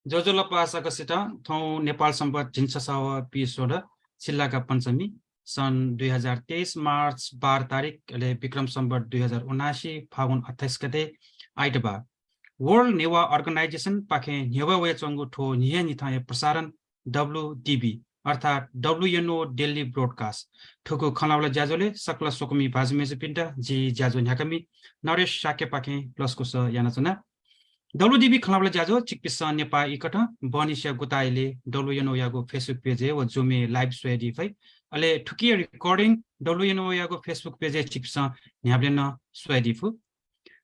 जोजोलपासा कसिता थौ नेपाल सम्पत झिन्छसाव पिसोड छिल्लाका पञ्चमी सन् 2023 मार्च 12 तारिक विक्रम सम्पत 2079 फागुन 28 गते आइतबार वर्ल्ड नेवा अर्गनाइजेसन पाखे नेवा वे चंगु ठो निया निथाय प्रसारण WDB अर्थात WNO डेली ब्रोडकास्ट ठुको खलावला ज्याजोले सकला सोकमी भाजमेजु पिन्टा जी ज्याजो न्याकमी नरेश शाक्य पाखे प्लसको स यानाचना WDB खलावला ज्याजो चिकपिसा Nipah ikat बनिसिया गुताइले WNO यागो Facebook page व जुमे लाइभ स्वेडी फै अले ठुकी recording WNO यागो Facebook page चिकपिसा न्याब्लेन sweaty फु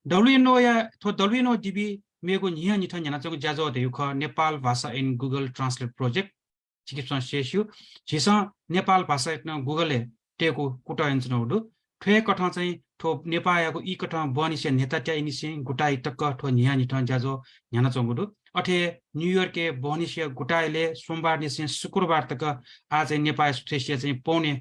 WNO या थो WNODB मेगो निया निथा न्यानाचो ज्याजो देउख नेपाल भाषा इन गुगल ट्रान्सलेट प्रोजेक्ट चिकित्सा शेष्यु झिसा नेपाल भाषा न गुगलले टेको कुटा इन्चनौडु ठे कथा चाहिँ ठो नेपायाको इ कथा बनिसे नेता त्या इनिसे गुटाइ तक ठो निया निथा ज्याजो न्याना चंगुडु अठे न्यूयॉर्क के बनिसे गुटाइले सोमबार निसे शुक्रबार तक आज नेपाल स्टेशिया चाहिँ पौने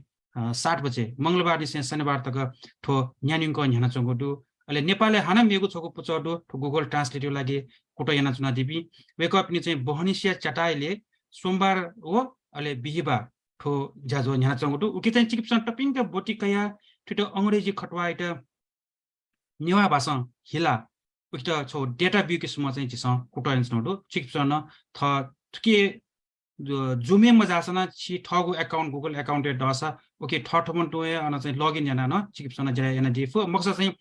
7 बजे मंगलबार निसे शनिबार तक ठो न्यानिङको न्याना चंगुडु अले नेपालले हाना मेगु छोको पुचडु ठो गुगल ट्रान्सलेटको लागि कुटा याना चुना दिबी वेकअप नि चाहिँ बहनिसिया चटाइले सोमबार हो अले बिहिबार ठो ज्याजो न्याना चंगुडु उकि चाहिँ चिकित्सा टपिङ के बोटी कया ठिटो अंग्रेजी खटवाइट नेवा भाषा हिला उक्त छो डेटा ब्यू के सम चाहिँ जिस कुटोइन्स नडु चिकित्सा न थ के जुमे मजासना छि ठगु अकाउन्ट गुगल अकाउन्ट दसा ओके ठठमन टोए अन चाहिँ लगइन याना न चिकित्सा न जया याना दिफो मक्सा चाहिँ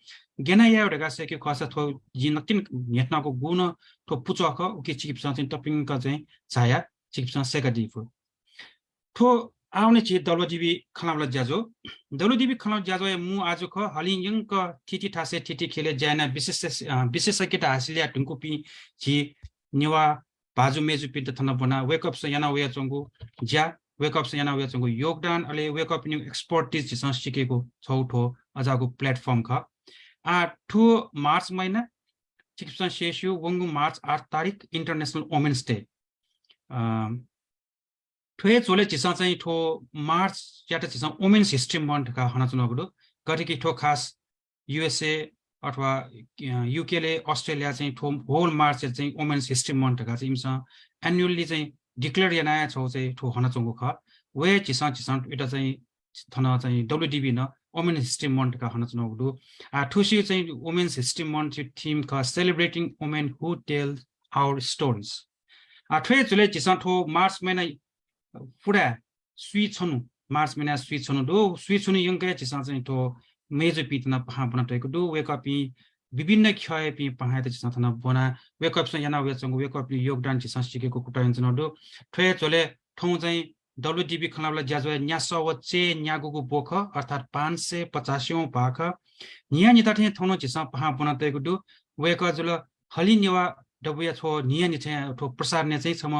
गेना या एउटा से के खसा थो जिनकिन नेटनाको गुण थो पुचक ओके चिकित्सा चाहिँ टपिङ का चाहिँ छाया चिकित्सा सेका दिफो थो आउने छि WDB खलावला ज्याजो WDB खलाव ज्याजो मु आज ख हलियंक थिति ठासे थिति खेले जाना विशेषज्ञता हासिलिया ढुंकुपी छि नेवा बाजु मेजु पिट थन बना वेकअप से याना वे चंगु ज्या वेकअप से याना वे चंगु योगदान अले वेकअप न्यू एक्सपर्टिज जिस सिकेको छौठो अजाको प्लेटफर्म ख आ 2 मार्च महिना चिकित्सा शेष्यु वंगु मार्च 8 तारिक इंटरनेशनल वुमेन्स डे ठोए चोले चिसा चाहिँ ठो मार्च याटा चिसा वुमेन्स हिस्ट्री मन्थ का हना चुनागुडो गटिकी ठो खास USA अथवा UK ले अस्ट्रेलिया चाहिँ ठो होल मार्च चाहिँ वुमेन्स हिस्ट्री मन्थ का चाहिँ इमसा एनुअली चाहिँ डिक्लेयर याना छौ चाहिँ ठो हना चंगु ख वे चिसा चिसा एटा चाहिँ थना चाहिँ WDB न वुमेन्स हिस्ट्री मन्थ का हना चुनागुडो आ ठुसी चाहिँ वुमेन्स हिस्ट्री मन्थ थीम का celebrating women who tell our stories आ ठोए चोले चिसा ठो मार्च महिना पुरा सुई छनु मार्च महिना सुई छनु दो सुई छनु यंके चिसा चाहिँ तो मेजो पितना पहा बना तको दो वेकअपी विभिन्न खय पि पहा त चिसा थना बना वेकअप से याना वे चंगु वेकअप योगदान चिसा सिकेको कुटाइन छनु दो ठय चले ठौ चाहिँ WDB खलावला ज्याजो न्यासो वचे न्यागुको बोख अर्थात 550औं भाग निया निता थे थौनो चिसा पहा बना तको दो वेक जुल हलि नेवा डबुया छो निया निथे ठो प्रसार ने चाहिँ सम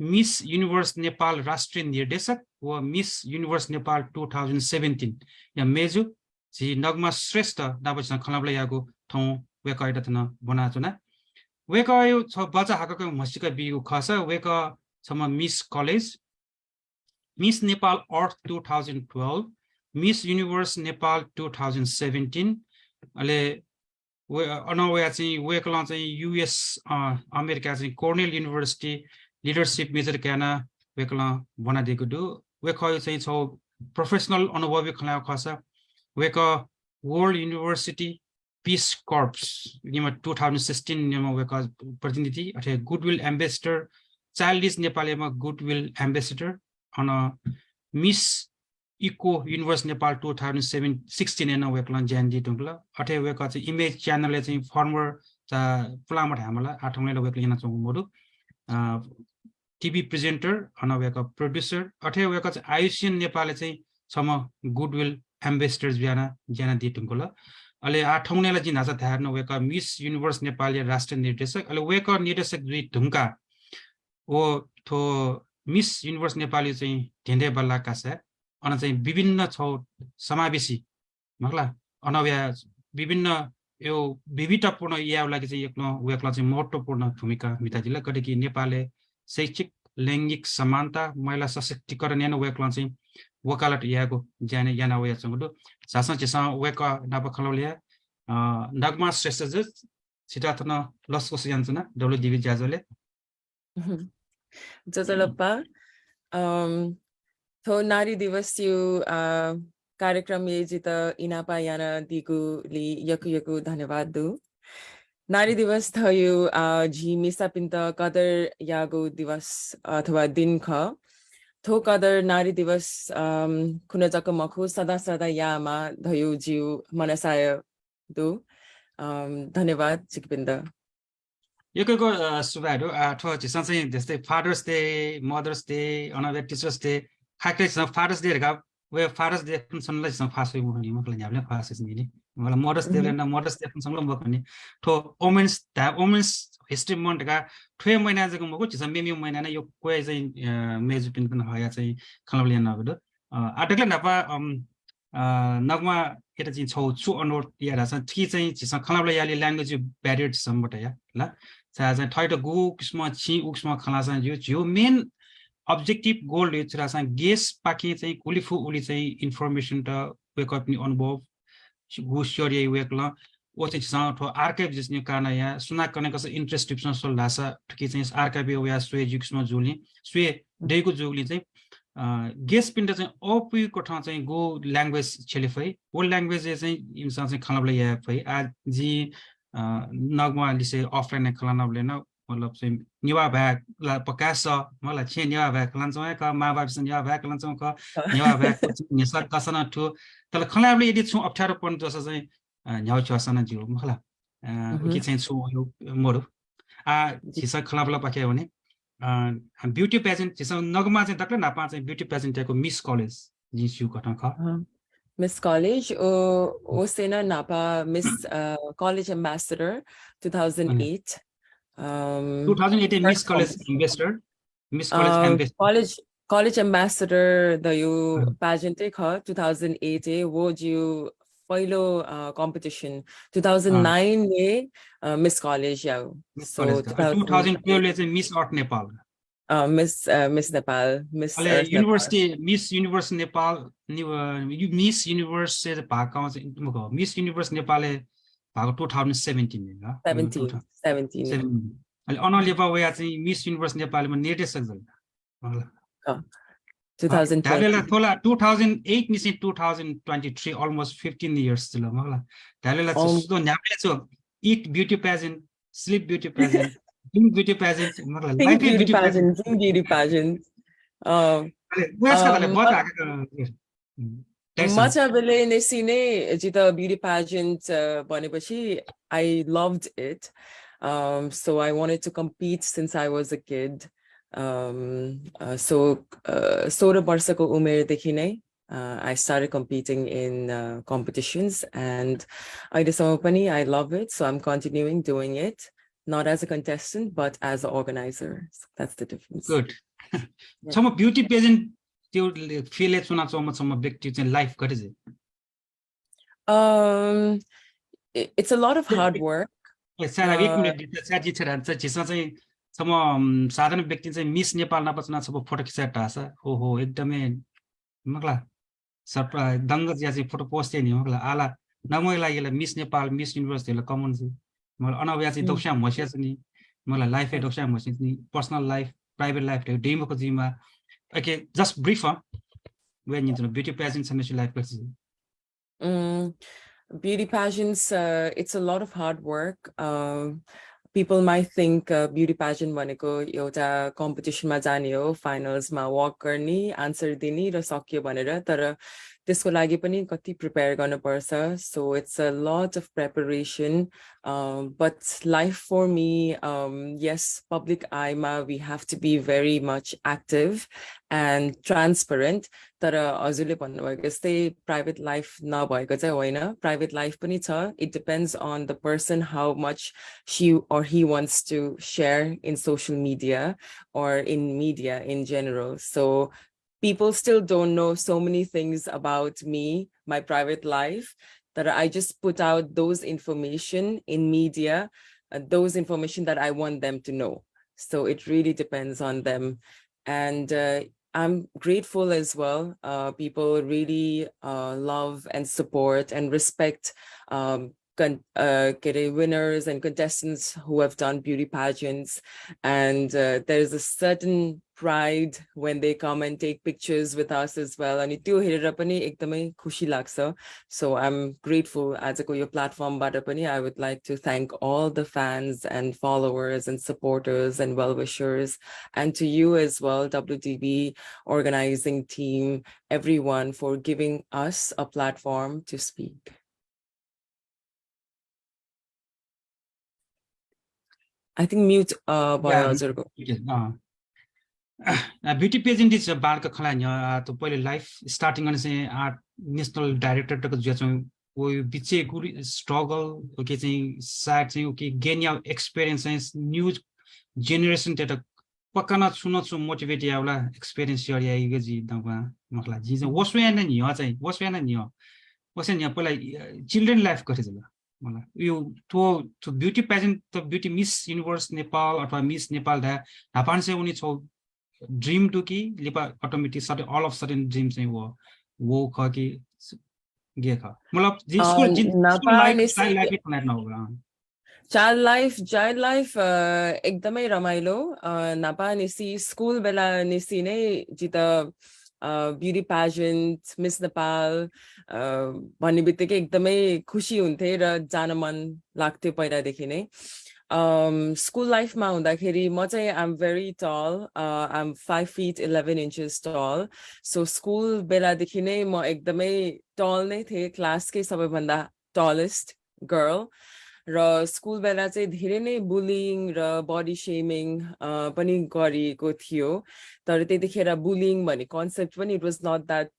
मिस युनिभर्स नेपाल राष्ट्रिय निर्देशक व मिस युनिभर्स नेपाल 2017 या मेजु जी नगमा श्रेष्ठ दाबस खलाबला यागो थौ वेक आइटा थन बना चुना वेक आयो छ बचा हाकको मस्तिका बिगु खस वेक छम मिस कलेज मिस नेपाल अर्थ 2012 मिस युनिभर्स नेपाल 2017 अले वे अनवया चाहिँ वेकला चाहिँ US अमेरिका चाहिँ कर्नेल युनिभर्सिटी लीडरशिप मेजर क्याना वेकला बना दिएको दु वेक चाहिँ छौ प्रोफेसनल अनुभवी खला खसा वेक world university piece कर्प्स Nima 2016 Nima वेक प्रतिनिधि अथे गुडविल एम्बेसडर चाइल्डिज नेपालीमा गुडविल एम्बेसडर अन मिस इको युनिभर्स नेपाल 2016 न वेकला ज्यान्डी टुंगला अथे वेक चाहिँ इमेज च्यानलले चाहिँ फर्मर प्लामट हामीलाई आठौँले वेकला yana चंगु मोडु टिभी प्रेजेन्टर अनवेका प्रोड्युसर अथे वेका चाहिँ आयुष्यन नेपालले चाहिँ सम गुडविल एम्बेसडर्स ज्याना दिटुङकोला अले आठौँनेला जिन हाजा थार्न वेका मिस युनिभर्स नेपाली राष्ट्रिय निर्देशक अले वेका निर्देशक दुई ढुंका ओ थो मिस युनिभर्स नेपाली चाहिँ ढेन्डे बल्ला कासा अन चाहिँ विभिन्न छौ समावेशी मगला अनव्या विभिन्न यो विविधतापूर्ण याउ लागि चाहिँ एकलो वेकला चाहिँ महत्त्वपूर्ण भूमिका मिताजिला गडेकी नेपालले शैक्षिक लैंगिक समानता महिला सशक्तिकरण याना वेकला चाहिँ वकालत याको जाने याना वया चंगु सासा चिसा वेक नाप खलौलिया नगमा श्रेष्ठ ज सिटाथन लस्को यान्चना WDB ज्याजोले Jojalappa, tho Nari Divas you कार्यक्रम ये जिता इनापा याना दिगु ली यकु यकु धन्यवाद दु नारी दिवस थयो जी मिसा पिन्त कदर यागु दिवस अथवा दिन ख थो कदर नारी दिवस खुना जक मखु सदा सदा यामा धयो जिउ मनसाय दु धन्यवाद जिकपिन्द यकको सुबाइरो अथवा जिसन चाहिँ जस्तै father's day mother's day anyway teacher's day खाक्टे फादर्स डे गा वे फादर्स डे फंक्शनलाई सँग फासै मुनि मखले न्याबले फासै नि मलाई मदर्स डे न मदर्स डे फंक्शनलाई मखनि थो वुमेन्स हिस्ट्री मन्थ गा थ्वे महिना जको मको जिसन मेमी महिना न यो कोइ चाहिँ मेजु पिन पनि हया चाहिँ खलबले नगदो आटकले नपा नगमा केटा चाहिँ छौ छु अनोट यारा छ थि चाहिँ जिसन खलबले याले ल्याङ्ग्वेज ब्यारियर सम्बट या ल चाहिँ थैट गु किस्म छि उक्स्म खलासा यो main objective goal is to guess paki चाहिँ कुलिफु उली चाहिँ information त wake up नि अनुभव गु स्टोरी वेक ल ओ चाहिँ सँग थो आर्काइव जस्ने कारण या सुना कने कस इंट्रेस्ट टिप्सन सोल लासा ठकी चाहिँ आर्काइव या स्वे जुक्समा जुली स्वे डेको जुली चाहिँ गेस पिन्ट चाहिँ ओपी को ठाउँ चाहिँ गु ल्याङ्ग्वेज छेलिफै ओ ल्याङ्ग्वेज चाहिँ इन्सान चाहिँ खलबले या फै आ जी नगमा लिसे अफलाइन खलानबले न मतलब चाहिँ निवा भ्याक ला पकास मलाई छे निवा भ्याक लान्छौँ का माबाप सँग निवा भ्याक लान्छौँ का निवा भ्याक निसर कसन ठु तर खलाबले यदि छु अप्ठ्यारो पर्न जस्तो चाहिँ न्याउ छसन जिउ मला उकि चाहिँ छु यो मोरु छिस खलाबला पके भने ब्युटी पेजेन्ट छिस नगमा चाहिँ दक्ले नापा चाहिँ ब्युटी पेजेन्टको मिस कलेज जिसु कठन ख Miss College o Sena Napa Miss College Ambassador 2008 2008 Miss College Ambassador Miss College Ambassador College Ambassador the you pageant 2008 wo ju पहिलो competition 2009 ले Miss College याउ so 2012 ले चाहिँ Miss Art Nepal Miss Nepal Miss University Miss Universe Nepal Miss Universe भएको चाहिँ Miss Universe Nepal भएको 2017 17 अहिले अनलेपा वे चाहिँ Miss universe नेपालमा निर्देशक जल 2012 थोला 2008 निसी 2023 almost 15 years जल मला धालेला सुस्तो न्यापले छ eat beauty pageant sleep beauty pageant drink beauty pageant मतलब life beauty pageant beauty pageant Macha bele nesine jita beauty pageant भनेपछि I loved it. So I wanted to compete since I was a kid. So 16 वर्षको उमेरदेखि नै I started competing in competitions and I love it. So I'm continuing doing it, not as a contestant, but as an organizer. So that's the difference. Good. Some beauty pageant त्यो feel it सुना so much some objective in life गरिजे it's a lot of hard work. सारा एक minute चाहिँ छिरान्छ छिसा चाहिँ सम साधारण व्यक्ति चाहिँ miss Nepal नपच्ना सब फोटो खिचाट आसा हो एकदमै मगला सरप्राइज दंग ज्यासी फोटो पोस्ट नि मगला आला नमय लागेला मिस नेपाल मिस युनिभर्स देला कमन चाहिँ मलाई अनव्या चाहिँ दोक्सा मसिया छ नि मलाई लाइफ ए दोक्सा मसिया नि पर्सनल लाइफ प्राइभेट लाइफ डेमोको जिमा okay just brief when you know beauty pageants and life beauty pageants it's a lot of hard work. People might think beauty pageant भनेको एउटा competition मा जाने हो finals मा walk गर्ने answer दिने र सक्यो भनेर तर त्यसको लागि पनि कति prepare गर्न पर्छ so it's a lot of preparation but life for me yes public eye ma we have to be very much active and transparent तर हजुरले भन्नुभएको जस्तै private life नभएको चाहिँ होइन private life पनि छ it depends on the person how much she or he wants to share in social media or in media in general so people still don't know so many things about me my private life that I just put out those information in media those information that I want them to know so it really depends on them and I'm grateful as well. People really love and support and respect winners and contestants who have done beauty pageants, and there's a certain pride when they come and take pictures with us as well. And त्यो हेरेर पनि एकदमै खुसी लाग्छ. So I'm grateful आजको यो प्लेटफर्मबाट पनि I would like to thank all the fans and followers and supporters and well-wishers, and to you as well, WTB organizing team, everyone, for giving us a platform to speak. I think mute भयो हजुरको. Beauty pageant is बालका खलाइन तो पहिले life starting गर्ने चाहिँ art national डाइरेक्टरको जो चाहिँ वो बिचे गुरी स्ट्रगल ओके चाहिँ साइड चाहिँ ओके गेन या एक्सपीरियंस चाहिँ न्यू जेनरेशन टेट पक्का सुन छु मोटिवेट यावला एक्सपीरियंस यार या जी दवा मखला जी चाहिँ वसवे न नि चाहिँ वसवे न नि वसवे नि पहिला चिल्ड्रेन लाइफ करे जला मलाई यो तो ब्युटी पेजेन्ट तो ब्युटी मिस युनिभर्स नेपाल अथवा मिस नेपाल दा हापान चाहिँ उनी छौ ड्रीम टू की लिपा automatic sudden all of sudden dream चाहिँ वो ख की गे ख मतलब जी स्कूल लाइफ प्लान न होगा चाइल्ड लाइफ एकदमै रमाइलो नापा निसी स्कूल बेला निसी नै जित ब्युटी पेजेन्ट मिस नेपाल भन्ने बित्तिकै एकदमै खुसी हुन्थे र जान मन लाग्थ्यो पहिलादेखि नै. School life ma hundakeri ma चाहिँ I'm very tall. I'm 5 feet 11 inches tall. So school bela देखि नै म एकदमै tall नै थिए, क्लास कै सबैभन्दा tallest girl. र स्कुल बेला चाहिँ धेरै नै बुलिङ र बडी शेमिङ पनि गरिएको थियो. तर त्यतिखेर बुलिङ भन्ने कन्सेप्ट पनि it was not that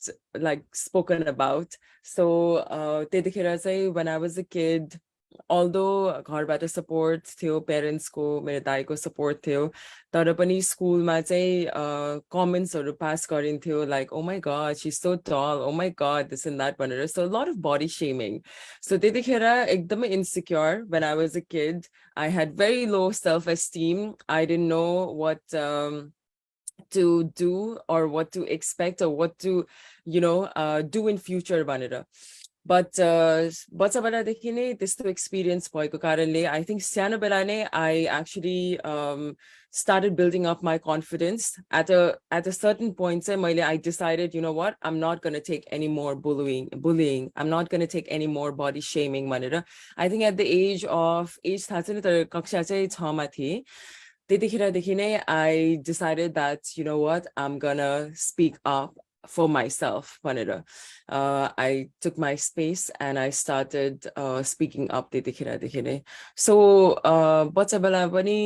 like spoken about. So त्यतिखेर चाहिँ when I was a kid, although घरबाट सपोर्ट थियो, पेरेन्ट्सको मेरो दाइको सपोर्ट थियो, तर पनि स्कुलमा चाहिँ कमेन्ट्सहरू पास गरिन्थ्यो like oh my god she is so tall, oh my god this and that भनेर. So lot of body shaming. So त्यतिखेर एकदमै insecure when I was a kid. I had very low self-esteem. I didn't know what to do or what to expect or what to do in future भनेर. But बच्चा बेलादेखि नै त्यस्तो experience भएको कारणले I think सानो बेला नै I actually started building up my confidence. At a certain point चाहिँ मैले I decided, you know what, I'm not going to take any more bullying. I'm not going to take any more body shaming भनेर. I think at the age थाहा छैन तर कक्षा चाहिँ 6 मा थिए. त्यतिखेरदेखि नै I decided that, you know what, I'm gonna speak up for myself भनेर. I took my space and I started speaking up त्यतिखेरदेखि नै. So बच्चा बेला पनि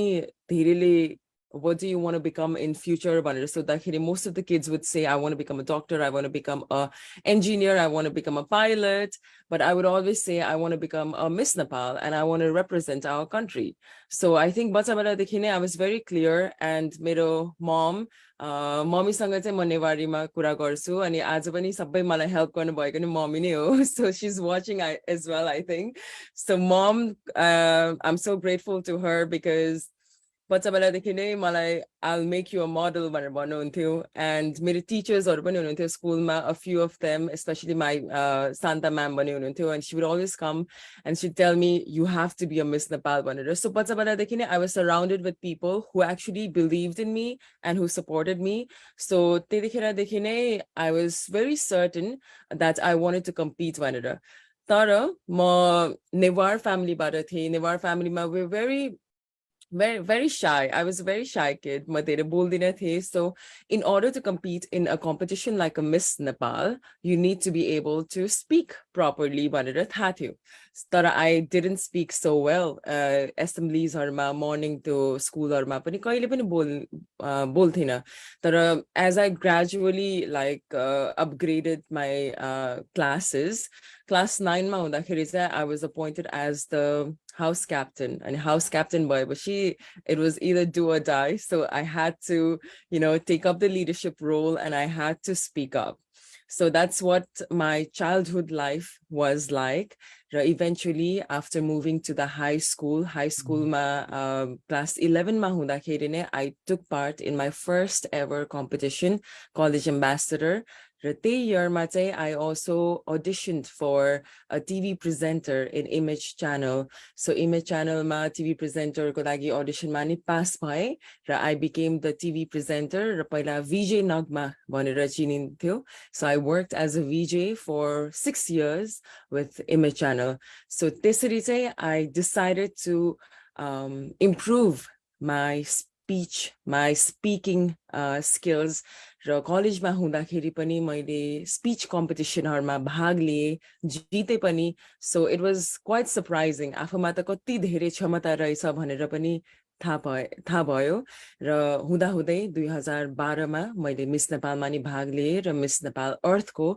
धेरैले what do you want to become in future भनेर सोद्धाखेरि most of the kids would say I want to become a doctor, I want to become a engineer, I want to become a pilot, but I would always say I want to become a Miss Nepal and I want to represent our country. So I think बच्चा बेलादेखि नै I was very clear. And मेरो mom मम्मीसँग चाहिँ म नेवारीमा कुरा गर्छु अनि आज पनि सबै मलाई हेल्प गर्नुभएको नि मम्मी नै हो. So she's watching as well, I think. So mom, I'm so grateful to her because बच्चा बेलादेखि नै मलाई I'll make you a model भनेर भन्नुहुन्थ्यो. And मेरो टिचर्सहरू पनि हुनुहुन्थ्यो स्कुलमा, a few of them, especially my Santa ma'am पनि हुनुहुन्थ्यो, and she would always come and she'd tell me you have to be a Miss Nepal भनेर. So बच्चा बेलादेखि नै I was surrounded with people who actually believed in me and who supported me. So त्यतिखेरदेखि नै I was very certain that I wanted to compete भनेर. तर म नेवार फ्यामिलीबाट थिएँ. नेवार फ्यामिलीमा we're very shy. I was a very shy kid. म धेरै बोल्दिनँ थिएँ. So in order to compete in a competition like a Miss Nepal, you need to be able to speak properly भनेर थाहा थियो. तर I didn't speak so well. Assembliesहरूमा, morning to schoolहरूमा पनि कहिले पनि बोल्थिनँ. तर as I gradually upgraded my classes, class 9 मा हुँदाखेरि चाहिँ I was appointed as the house captain. And house captain भएपछि it was either do or die. So I had to, take up the leadership role and I had to speak up. So that's what my childhood life was like. Eventually, after moving to the high school ma class 11 ma हुँदाखेरि नै I took part in my first ever competition, college ambassador. र त्यही yearमा चाहिँ I also auditioned for a TV presenter in Image Channel. So Image Channelमा TV presenter को लागि auditionमा नि pass भए र I became the TV presenter र पहिला VJ Nagma भनेर चिनिन्थ्यो. So I worked as a VJ for 6 years with Image Channel. So त्यसरी चाहिँ I decided to improve my speech, my speaking skills. र कलेजमा हुँदाखेरि पनि मैले स्पीच कम्पिटिसनहरुमा भाग लिए, जिते पनि. So it was quite surprising. आफूमा त कति धेरै क्षमता रहेछ भनेर पनि थाहा भयो. र हुँदाहुँदै 2012 मा मैले मिस नेपालमा नि भाग लिए र मिस नेपाल अर्थको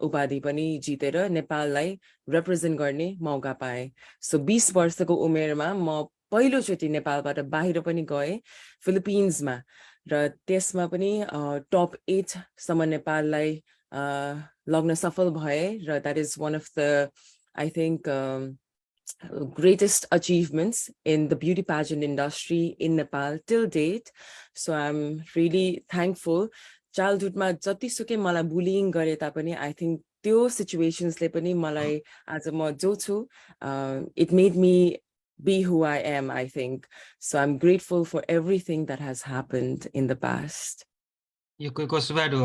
उपाधि पनि जितेर नेपाललाई रिप्रेजेन्ट गर्ने मौका पाए. So 20 वर्षको उमेरमा म पहिलोचोटि नेपालबाट बाहिर पनि गए, फिलिपिन्समा. र त्यसमा पनि टप 8 सम्म नेपाललाई लग्न सफल भए र that is one of the, I think, greatest achievements in the beauty pageant industry in Nepal till date. So I'm really thankful. Childhoodमा जतिसुकै मलाई बुलिङ गरे तापनि I think त्यो situationsले पनि मलाई आज म जो छु, it made me be who I am, I think. So I'm grateful for everything that has happened in the past. यो कोही सुबाडो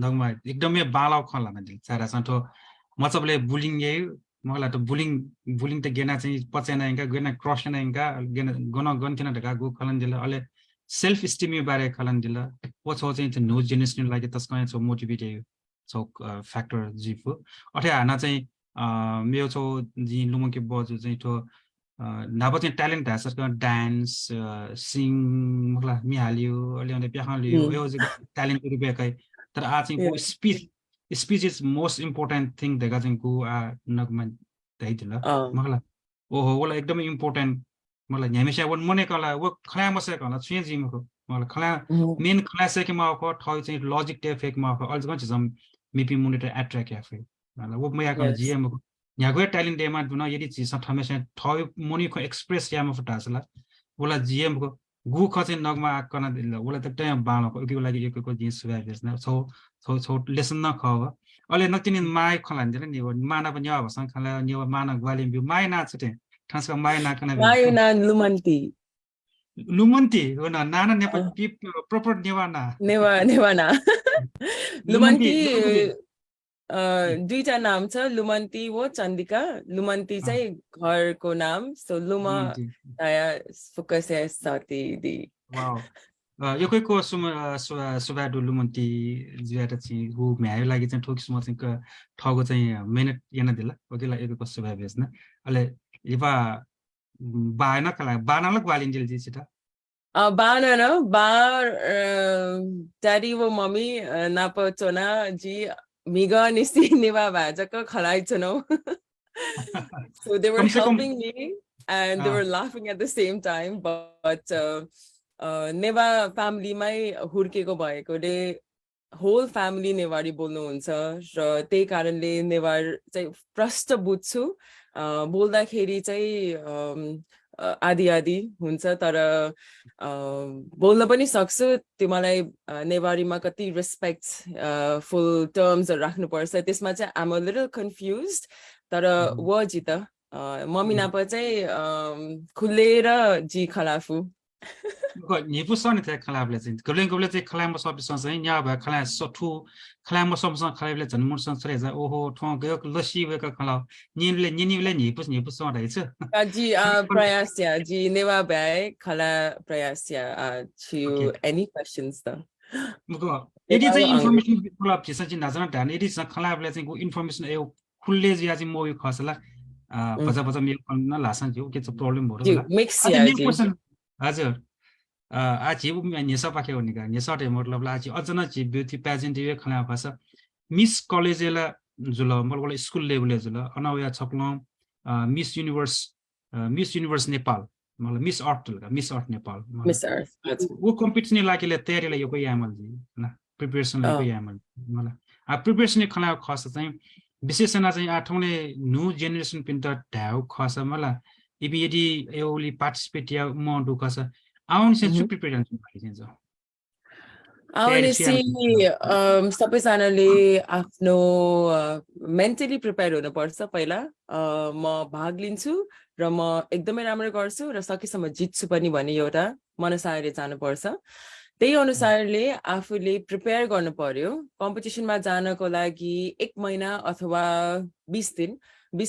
नगमा एकदमै बालाउ खला मान्छे सारा सन्थो मचबले बुलिङ यही मलाई त बुलिङ त गेना चाहिँ पचेना इंगा गेना क्रस ना इंगा गेना गन गन्थिन ढका गु खलन दिला अले सेल्फ एस्टिम बारे खलन दिला पछो चाहिँ त नो जेनेरेसन लागि तस्कै छ मोटिभेट छ फ्याक्टर जिफु अथे हाना चाहिँ मेरो छ जि लुमके बजु चाहिँ थो नाबो चाहिँ ट्यालेन्ट हासर डान्स सिङ मला मिहालियो अलि अनि प्याखलियो यो चाहिँ ट्यालेन्ट रुपैयाँ तर आ चाहिँ को speech is most important thing देखा चाहिँ को आ नगमा दैदिला मला ओहो होला एकदमै इम्पोर्टेन्ट मलाई हमेशा वन मने कला वो खला मसे कला चेन्ज जिमको मलाई खला मेन खला से के माको ठय चाहिँ लजिक टे फेक माको अल्ज गन्छ जम मेपी मोनिटर एट्र्याक्ट याफे मलाई वो मया कला जीएम को यहाँको ट्यालेन्ट डेमा दुन यदि चिज हमेशा ठय मोनिको एक्सप्रेस यामा फटासला होला जीएम को गु खचे नगमा आकना दिला होला त टय बाणको के लागि एकको जिस सुभाइस न छौ लेसन न खव अले नतिन माय खलान दिला नि माना पनि अब सँग खला नि माना ग्वालिम बि माय ना छटे ठासका माय ना कना माय ना लुमन्ती हो न नाना नेपाल प्रपर नेवाना नेवाना लुमन्ती दुईटा नाम छ लुमन्ती वो चन्दिका लुमन्ती चाहिँ घरको नाम सो लुमा दया फोकस है साथी दी वाओ यो कोइको सुबाडु लुमन्ती जियाटा चाहिँ गु म्यायो लागि चाहिँ ठोकिस म चाहिँ ठगो चाहिँ मेहनत याना दिला ओकेला एकको सुबा बेस्न अले इबा बायना कला बानाला ग्वालिन दिल जी छिटा बाना न बा डैडी वो mummy नापचोना ji Miga nisi niwa bajaka khalai chano. So they were helping me and they were laughing at the same time. But Neva family mai hurke ko bhayeko le whole family Newari बोल्नुहुन्छ र त्यही कारणले नेवार चाहिँ प्रष्ट बुझ्छु बोल्दाखेरि चाहिँ आदि आदि हुन्छ तर बोल्न पनि सक्छु त्यो मलाई नेवारीमा कति रेस्पेक्ट फुल टर्म्सहरु राख्नु पर्छ त्यसमा चाहिँ आम अ लिटल कन्फ्युज्ड तर व जी त मम्मी नापा चाहिँ खुलेर जी खलाफु निपु सने थे खलाबले चाहिँ गबले चाहिँ खलाम सबिसन चाहिँ न्या भए खला सठु खलाम सबसन खलाबले जन मुरसन छरे जा ओहो ठो गयो लसी वेका खला निनिले निपु सडै छ जी प्रयासया जी नेवा भए खला प्रयासया to any questions त मको यदि चाहिँ इन्फर्मेसन खलाब छ चाहिँ नजन ढान यदि चाहिँ खलाबले चाहिँ को इन्फर्मेसन ए खुल्ले जिया चाहिँ मोयो खसला बजा मेल न लासन जो के छ प्रब्लम भरो होला मिक्स या जी हजुर आज ये नेसा पाके होने का नेसा टे मतलब आज अचानक जी ब्यूटी पेजेंट ये खला भाषा मिस कॉलेज ला जुला मतलब स्कूल लेवल जुला अनावया छपलो मिस यूनिवर्स नेपाल मतलब Miss Earth Nepal Miss Earth वो कंपटीशन लाके ले तयारी ला यो कोही यामल जी ना प्रिपरेसन ला कोही यामल मतलब आ प्रिपरेसन खला खास चाहिँ विशेषना चाहिँ आठौंले न्यू जेनेरेसन पिन त ढाउ खास मलाई यदि एओली पार्टिसिपेट या म दुखा आउन से प्रिपरेसन भइन्छ सबैजनाले आफ्नो मेन्टली प्रिपेयर हुनुपर्छ पहिला म भाग लिन्छु र म एकदमै राम्रो गर्छु र सकेसम्म जित्छु पनि भन्ने एउटा मनसायले जानुपर्छ त्यही अनुसारले आफूले प्रिपेयर गर्नु पर्यो कम्पिटिसनमा जानको लागि 1 महिना अथवा 20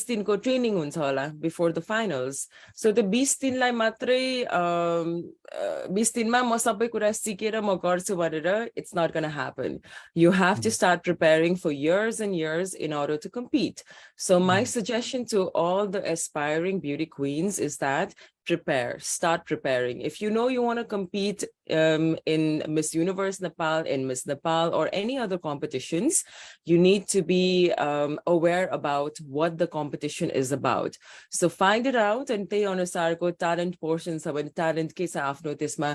दिनको ट्रेनिङ हुन्छ होला बिफोर द फाइनल्स सो त्यो 20 दिनलाई मात्रै 20 दिनमा म सबै कुरा सिकेर म गर्छु भनेर it's not going to happen you have to start preparing for years and years in order to compete so my suggestion to all the aspiring beauty queens is that start preparing if you know you want to compete in Miss Universe Nepal in Miss Nepal or any other competitions you need to be aware about what the competition is about so find it out and त्यही अनुसारको talent portion छ भने talent के छ आफ्नो त्यसमा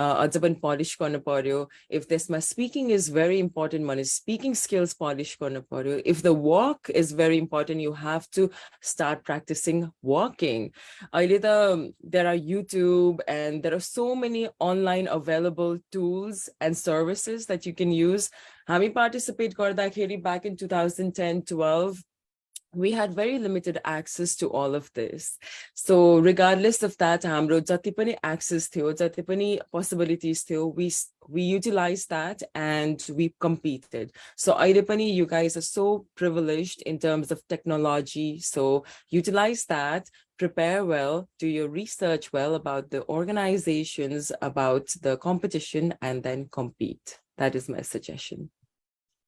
अझ पनि polish गर्नु पर्यो if त्यसमा speaking is very important भने speaking skills polish गर्नु पर्यो if the walk is very important you have to start practicing walking अहिले त there are YouTube and there are so many online available tools and services that you can use. Hami participate gardakheri back in 2010-12. We had very limited access to all of this. So regardless of that, hamro jati pani access थियो, jati pani possibilities थियो, we utilized that and we competed. So aile pani you guys are so privileged in terms of technology. So utilize that, prepare well, do your research well about the organizations, about the competition, and then compete. That is my suggestion.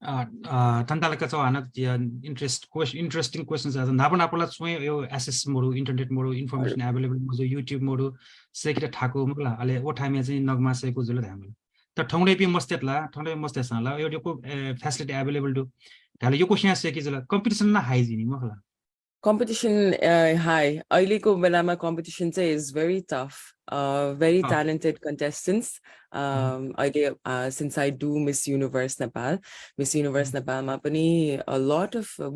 Tantalaka anak interesting questions as napanapala yo access modu internet modu information available modu YouTube modu sekita thako mula ale o time चाहिँ नगमा Seiko जुल हामीले त ठौडे पि मस्तेतला ठौडे मस्तेसला यो को facility available to ताले यो question से कि जुल competition na high जिनी मखला competition high अहिलेको बेलामा competition चाहिँ is very tough very talented contestants since I do Miss Universe Nepal ma pani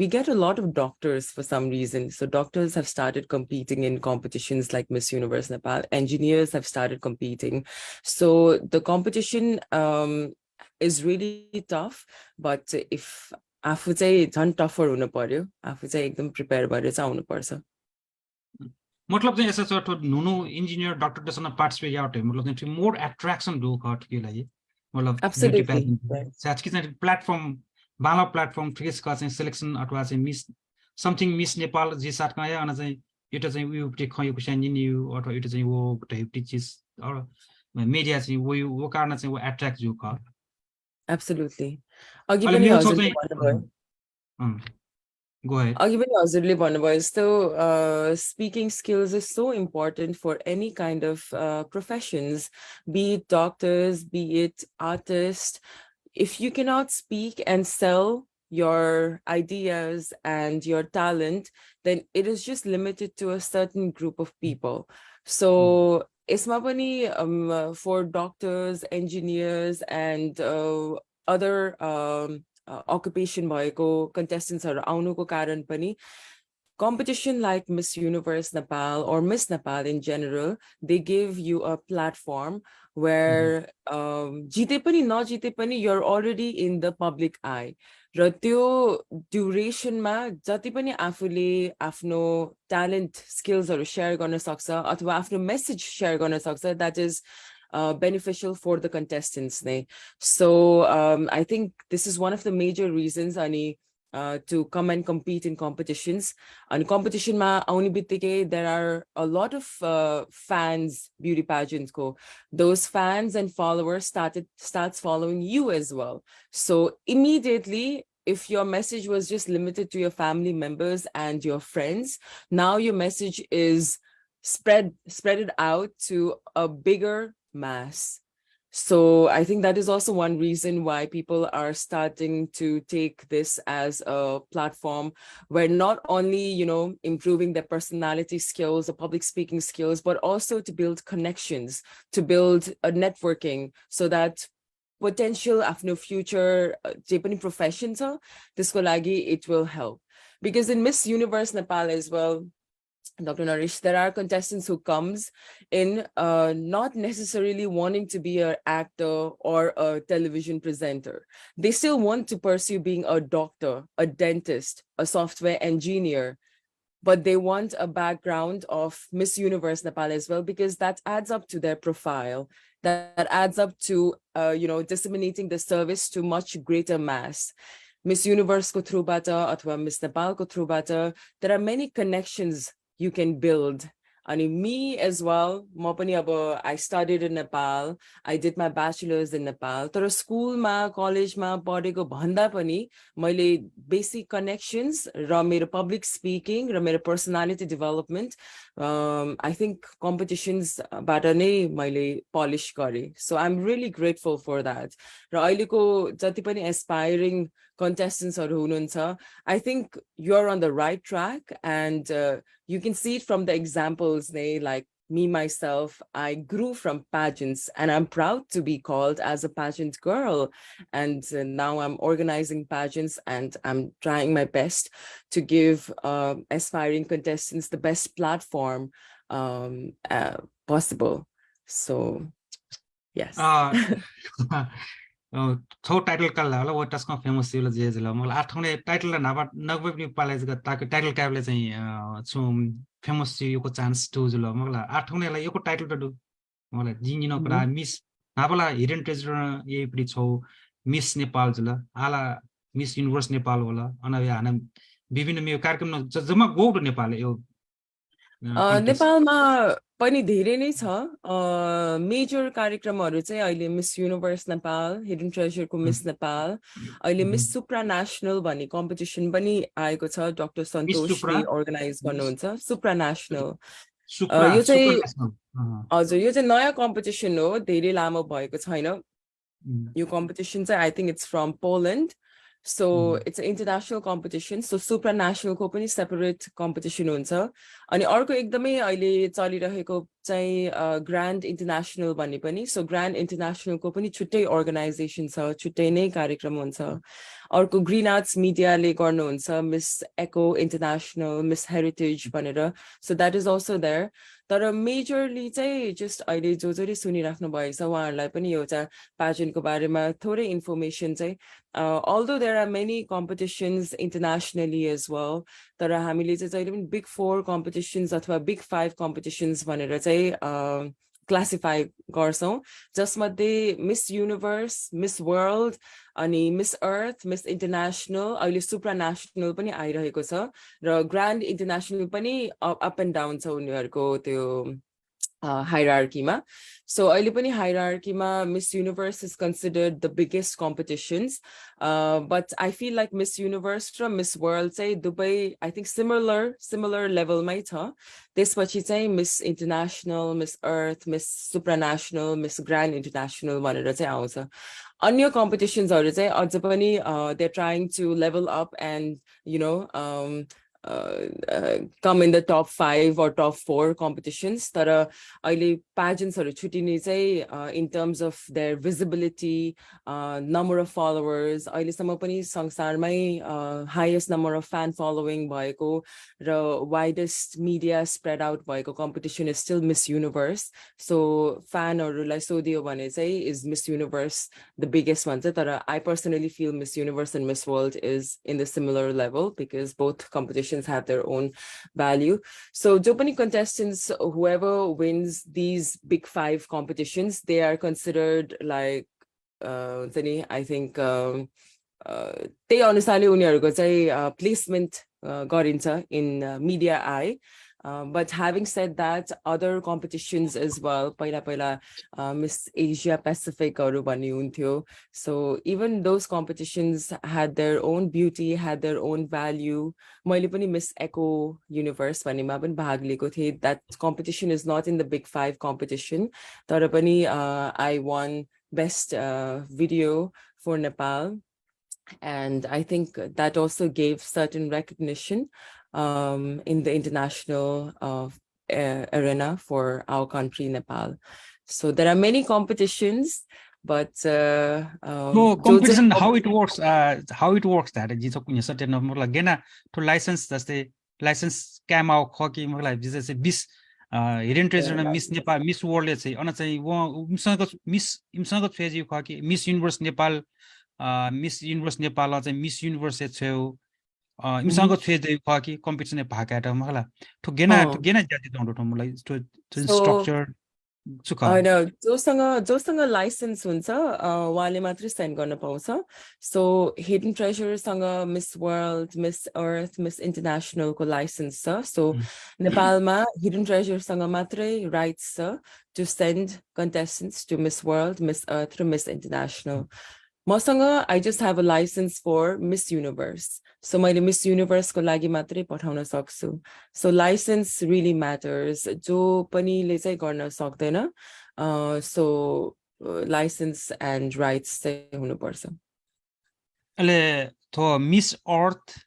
we get a lot of doctors for some reason so doctors have started competing in competitions like Miss Universe Nepal engineers have started competing so the competition is really tough but if आफू चाहिँ झन् tougher हुनु पर्यो आफू चाहिँ एकदम prepare भएर चाहिँ आउनु पर्छ मतलब चाहिँ यसो छ नुनु इंजिनियर डॉक्टर जसना पार्टिसिपेट यावट मतलब चाहिँ मोर अट्र्याक्सन दो खट के लागि मतलब ब्युटी पेजेन्ट सच कि चाहिँ प्लेटफर्म बाला प्लेटफर्म ट्रेस का चाहिँ सिलेक्सन अथवा चाहिँ मिस समथिङ मिस नेपाल जे साथ का या चाहिँ एउटा चाहिँ उयो टे खयो कुशन नियु अथवा एउटा चाहिँ वो टाइप चीज और मिडिया चाहिँ वो कारण चाहिँ वो अट्र्याक्ट जो का Absolutely. अघि पनि हजुरले भन्नुभयो Go ahead. अघि पनि हजुरले भन्नुभयो जस्तो speaking skills is so important for any kind of professions be it doctors be it artists if you cannot speak and sell your ideas and your talent then it is just limited to a certain group of people so यसमा पनि for doctors engineers and other occupation भएको contestants हरु आउनुको कारण पनि competition like Miss Universe Nepal or Miss Nepal in general they give you a platform where jite pani najite pani you're already in the public eye र त्यो duration मा जति पनि आफूले आफ्नो talent skills हरु share गर्न सक्छ अथवा आफ्नो message share गर्न सक्छ that is beneficial for the contestants so I think this is one of the major reasons ani to come and compete in competitions and competition ma auni bittike there are a lot of fans beauty pageants ko those fans and followers starts following you as well so immediately if your message was just limited to your family members and your friends now your message is spread it out to a bigger mass so I think that is also one reason why people are starting to take this as a platform where not only improving their personality skills or public speaking skills but also to build connections to build a networking so that potential afno future Japanese profession त्यसको लागि it will help because in Miss Universe Nepal as well Dr. Naresh, there are contestants who comes in not necessarily wanting to be an actor or a television presenter. They still want to pursue being a doctor, a dentist, a software engineer, but they want a background of Miss Universe Nepal as well, because that adds up to their profile, that adds up to, disseminating the service to much greater mass. Miss Universe ko through bata, athwa Miss Nepal ko through bata, there are many connections you can build. And me as well, I studied in Nepal. I did my bachelor's in Nepal. तर स्कुलमा कलेजमा पढेको भन्दा पनि मैले basic connections र मेरो public speaking र मेरो personality development I think competitions बाट नै मैले polish गरे. So I'm really grateful for that. र अहिलेको जति पनि aspiring contestants I think you're on the right track, and you can see it from the examples, like me, myself, I grew from pageants, and I'm proud to be called as a pageant girl. And now I'm organizing pageants, and I'm trying my best to give aspiring contestants the best platform possible. So, yes. थो title काल होला वो tusk famous सिला जे जला मलाई आठौने title नाबा नगबे पनि पालेज ग ताको टाइटल काबले चाहिँ छु फेमस यो को चान्स टु जला मलाई आठौने ला यो को टाइटल त दु मलाई जिङ न कुरा मिस नाबला हिडन ट्रेजर ये पनि छौ मिस नेपाल जला आला मिस युनिभर्स नेपाल होला अन हाना विभिन्न यो कार्यक्रम जम्मा गो टु नेपाल यो नेपालमा पनि धेरै नै छ मेजर कार्यक्रमहरु चाहिँ अहिले मिस युनिभर्स नेपाल हिडन ट्रेजरको मिस नेपाल अहिले मिस सुप्रा नेशनल भन्ने कम्पिटिसन पनि आएको छ डाक्टर सन्तोषले अर्गनाइज गर्नुहुन्छ सुप्रा नेशनल यो चाहिँ हजुर यो चाहिँ नयाँ कम्पिटिसन हो धेरै लामो भएको छैन यो कम्पिटिसन चाहिँ I think it's from Poland So it's an international competition. So supranational को पनि separate competition हुन्छ अनि अर्को एकदमै अहिले चलिरहेको चाहिँ ग्रान्ड इन्टरनेशनल भन्ने पनि सो ग्रान्ड इन्टरनेशनल को पनि छुट्टै अर्गनाइजेसन छ छुट्टै नै कार्यक्रम हुन्छ अर्को ग्रीन आर्ट्स मिडियाले गर्नुहुन्छ Miss Eco International Miss Heritage भनेर so that is also there तर मेजरली चाहिँ जस्ट अहिले जसले सुनिराख्नु भएको छ उहाँहरूलाई पनि एउटा प्याजेन्टको बारेमा थोरै इन्फर्मेसन चाहिँ although there are many competitions internationally as well तर हामीले चाहिँ जहिले पनि बिग 4 competitions अथवा बिग 5 competitions भनेर चाहिँ क्लासिफाई गर्छौं जसमध्ये मिस युनिभर्स मिस वर्ल्ड अनि मिस अर्थ मिस इन्टरनेशनल अहिले सुप्रा नेशनल पनि आइरहेको छ र ग्रान्ड इन्टरनेशनल पनि अप एन्ड डाउन छ उनीहरुको त्यो hierarchy ma. So अहिले पनि hierarchy ma Miss Universe is considered the biggest competitions but I feel like Miss Universe raw Miss World चाहिँ दुबै I think similar level मै छ त्यसपछि चाहिँ Miss International Miss Earth Miss Supranational Miss Grand International भनेर चाहिँ आउँछ अन्य competitions हरु चाहिँ अझ पनि they're trying to level up and you know come in the top 5 or top 4 competitions tara aile pageants haru chutine chai in terms of their visibility number of followers aile samma pani sangsar mai highest number of fan following bhayeko ra widest media spread out bhayeko competition is still Miss Universe so fan harulai sodiyo bhane chai is Miss Universe the biggest one tara I personally feel Miss Universe and Miss World is in the similar level because both competitions have their own value. So Japanese contestants, whoever wins these big 5 competitions, they are considered like I think they honestly उनीहरुको चाहिँ placement गरिन्छ in media eye. But having said that, other competitions as well, paila Miss Asia Pacific haru bhanne hunthyo. So even those competitions had their own beauty, had their own value. मैले पनि Miss Echo Universe भन्ने मा पनि भाग लिएको थिए. That competition is not in the big 5 competition. तर पनि I won best video for Nepal. And I think that also gave certain recognition in the international arena for our country, Nepal. So there are many competitions, but so competition how it works that certain number like gena to license जस्तै license scam आउ खकी मलाई विशेष चाहिँ Miss Hidden Treasure Miss Nepal Miss वर्ल्डले चाहिँ अन चाहिँ इमसँग फेजी खकी Miss Universe Nepal Miss Universe Nepal चाहिँ मिस युनिभर्स छेउ इमसँग फेजी खकी कम्पिटिसन भाकाटा मलाई गेना ज्याति दौडो मलाई स्ट्रक्चर होइन जोसँग लाइसेन्स हुन्छ उहाँले मात्रै सेन्ड गर्न पाउँछ सो हिडन ट्रेजरसँग Miss World Miss Earth Miss इन्टरनेसनलको लाइसेन्स छ सो नेपालमा हिडन ट्रेजरसँग मात्रै राइट्स छ to send contestants to Miss World Miss Earth र मिस इन्टरनेसनल मसँग I just have a license for Miss Universe so मैले मिस युनिभर्सको लागि मात्रै पठाउन सक्छु सो लाइसेन्स रियली म्याटर्स जो पनिले चाहिँ गर्न सक्दैन सो लाइसेन्स एन्ड राइट्स चाहिँ हुनुपर्छ अहिले थो मिस अर्थ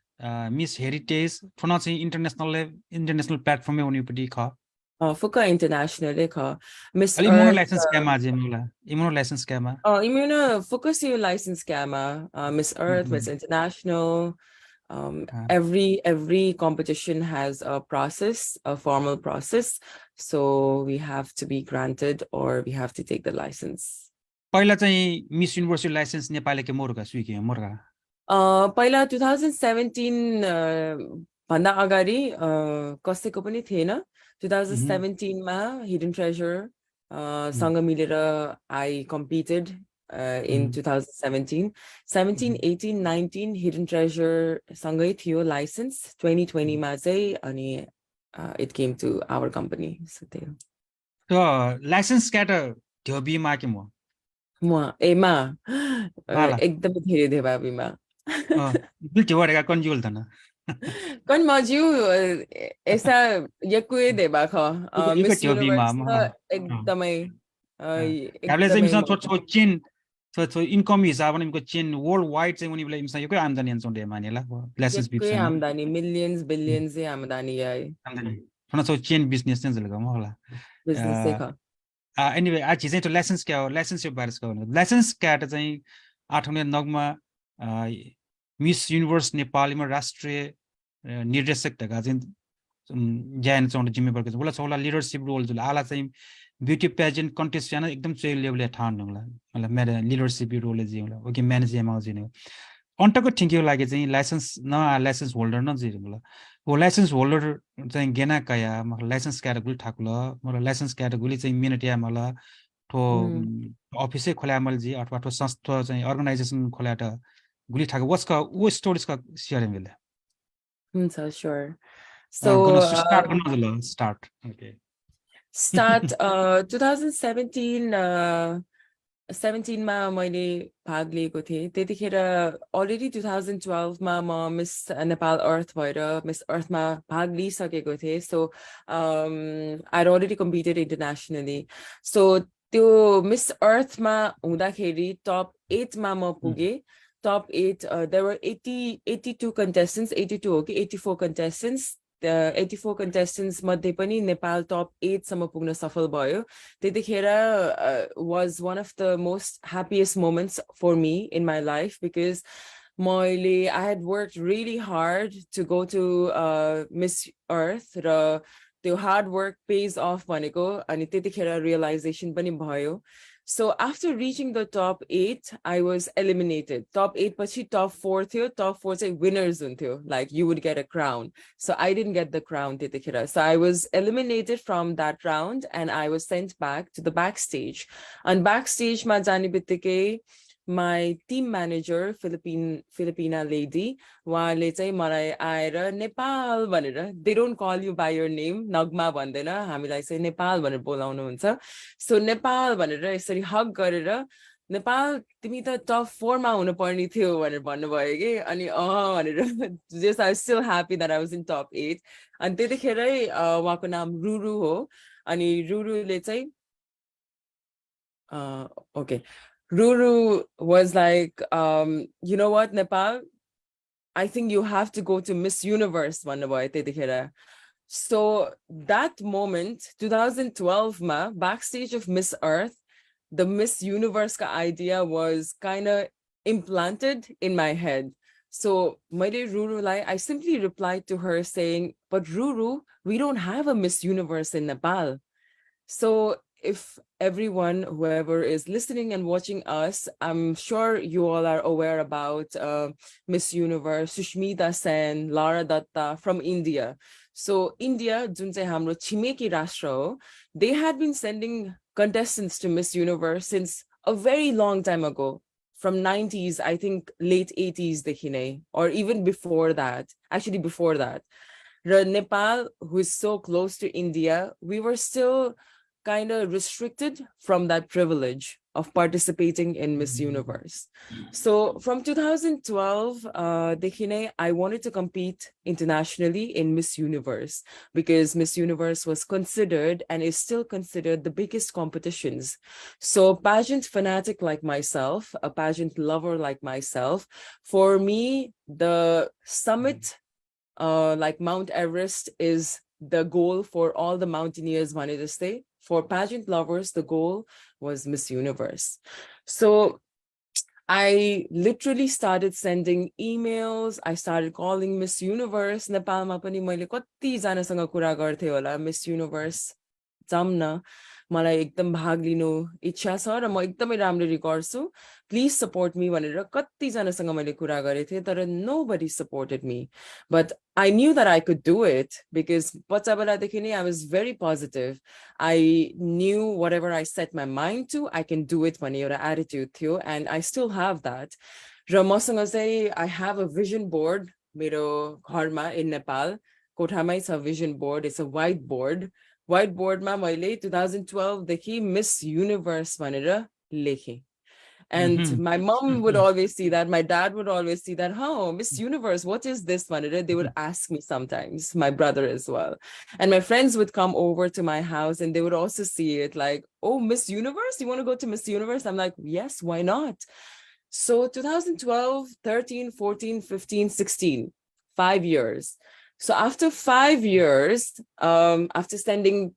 मिस हेरिटेज थोना चाहिँ इन्टरनेसनल प्लेटफर्ममै हुनेपट्टि ख फुक्का इन्टरनेसनलै ख मिस इम्युनो लाइसेन्स क्यामा जे मलाई इम्युनो लाइसेन्स क्यामा इम्युनो फोकस यो लाइसेन्स क्यामा Miss Earth Miss International every competition has a process, a formal process, so we have to be granted or we have to take the license. पहिला चाहिँ मिस युनिभर्सिटी लाइसेन्स नेपालले के मोरका स्वीके मोरका पहिला 2017 भन्दा अगाडि कसैको पनि थिएन 2017 मा हिडन ट्रेजर सँग मिलेर I competed in 2017 17 18 19 hidden treasure सँगै थियो लाइसेन्स 2020 मा चाहिँ अनि it came to our company so त्यही त लाइसेन्स क्याट थियो बिमा के म एमा एकदमै धेरै देवा बिमा बिल्टी वरेका कन्जुल थन कन मज्यू ऐसा यकुए देबा ख मिस युनिभर्स एकदमै हामीले चाहिँ मिसन छोटो चेन so income हिसाबमा इनको चेन वर्ल्ड वाइड चाहिँ उनीलाई इमसँग यकै आम्दानी हुन्छ उनीले मानेला लाइसेन्स बिजनेस आम्दानी मिलियन्स बिलियन्स ए आम्दानी है आम्दानी थोड़ा सा चेन बिजनेस चाहिँ जलगा म होला बिजनेस चाहिँ ख एनीवे आज चाहिँ तो लाइसेन्स क्या हो लाइसेन्स यो बारेस का हो लाइसेन्स क्याट चाहिँ आठौँले नगमा मिस युनिभर्स नेपालीमा राष्ट्रिय निर्देशक ढका चाहिँ ज्ञान चौँड जिम्मेवार छ होला चौला लिडरशिप रोल जुल आला चाहिँ ब्युटी पेजेन्ट कन्टेस्ट जान एकदम चाहिँ लेभलले ठान होला मतलब मेरो लिडरशिप रोल जे होला ओके म्यानेज एमा जिने अन्तको थिंकियो लागि चाहिँ लाइसेन्स न लाइसेन्स होल्डर न जे होला वो लाइसेन्स होल्डर चाहिँ गेना कया मतलब लाइसेन्स क्याटेगोरी ठाकुल मतलब लाइसेन्स क्याटेगोरी चाहिँ मिनेट या मला ठो अफिसै खोल्या मल जी अथवा ठो संस्था चाहिँ अर्गनाइजेसन खोल्या त गुली ठाक वस्का वो स्टोरीज का शेयर मिले हुन्छ श्योर सो स्टार्ट गर्न होला स्टार्ट ओके start 2017 17 मा मैले भाग लिएको थिएँ त्यतिखेर अलरेडी 2012 मा म मिस नेपाल अर्थ भएर मिस अर्थमा भाग लिइसकेको थिएँ सो आई अलरेडी कम्पिटेड इन्टरनेसनली सो त्यो मिस अर्थमा हुँदाखेरि टप 8 मा म पुगेँ top 8 there were 82 contestants 82 हो कि 84 contestants 84 contestants मध्ये पनि नेपाल top 8 सम्म पुग्न सफल भयो त्यतिखेर was one of the most happiest moments for me in my life because I had worked really hard to go to Miss Earth र त्यो hard work pays off भनेको अनि त्यतिखेर realization पनि भयो So after reaching the top 8, I was eliminated. Top 8 pachi top 4 थियो. Top 4 चाहिँ winners हुन्थ्यो. Like you would get a crown. So I didn't get the crown त्यतिखेर. So I was eliminated from that round and I was sent back to the backstage. And backstage मा जाने बित्तिकै my team manager Filipina lady उहाँले चाहिँ मलाई आएर नेपाल भनेर they don't call you by your name नगमा भन्दैन हामीलाई चाहिँ नेपाल भनेर बोलाउनु हुन्छ सो नेपाल भनेर यसरी हग गरेर नेपाल तिमी त टप 4 मा हुनु पर्ने थियो भनेर भन्नुभयो के अनि भनेर just I was still happy that I was in top 8 अनि त्यतिखेरै उहाँको नाम रुरु हो अनि रुरुले चाहिँ okay Ruru was like, you know what, Nepal? I think you have to go to Miss Universe. So that moment, 2012 ma, backstage of Miss Earth, the Miss Universe ka idea was kind of implanted in my head. So मैले Ruruलाई, I simply replied to her saying, but Ruru, we don't have a Miss Universe in Nepal. So if everyone, whoever is listening and watching us, I'm sure you all are aware about Miss Universe, Sushmita Sen, Lara Datta from India. So India, जुन चाहिँ हाम्रो छिमेकी राष्ट्र हो, they had been sending contestants to Miss Universe since a very long time ago. From 90s, I think late 80s देखि नै, or even before that, actually before that. Nepal, who is so close to India, we were still kind of restricted from that privilege of participating in Miss Universe. So from 2012, Dekhine, I wanted to compete internationally in Miss Universe because Miss Universe was considered and is still considered the biggest competitions. So pageant fanatic like myself, a pageant lover like myself, for me, the summit like Mount Everest is the goal for all the mountaineers wanted to stay. For pageant lovers, the goal was Miss Universe. So I literally started sending emails. I started calling Miss Universe. नेपालमा पनि मैले कति जनासँग कुरा गर्थे होला Miss Universe जाऊँ न मलाई एकदम भाग लिनु इच्छा छ र म एकदमै राम्ररी गर्छु प्लिज सपोर्ट मी भनेर कति जनासँग मैले कुरा गरेथे तर nobody supported me but I knew that I could do it because बच्चा बेलादेखि नै I was very positive. I knew whatever I set my mind to I can do it भन्ने एउटा attitude थियो and I still have that. र मसँग चाहिँ I have a vision board मेरो घरमा in Nepal. कोठामै छ vision board. It's a whiteboard. Whiteboardमा मैले 2012 देखि Miss Universe भनेर लेखेँ. And my mom would always see that. My dad would always see that. Oh, Miss Universe, what is this? They would ask me sometimes, my brother as well. And my friends would come over to my house and they would also see it like, oh, Miss Universe, you want to go to Miss Universe? I'm like, yes, why not? So 2012, 13, 14, 15, 16, 5 years. So after 5 years, after sending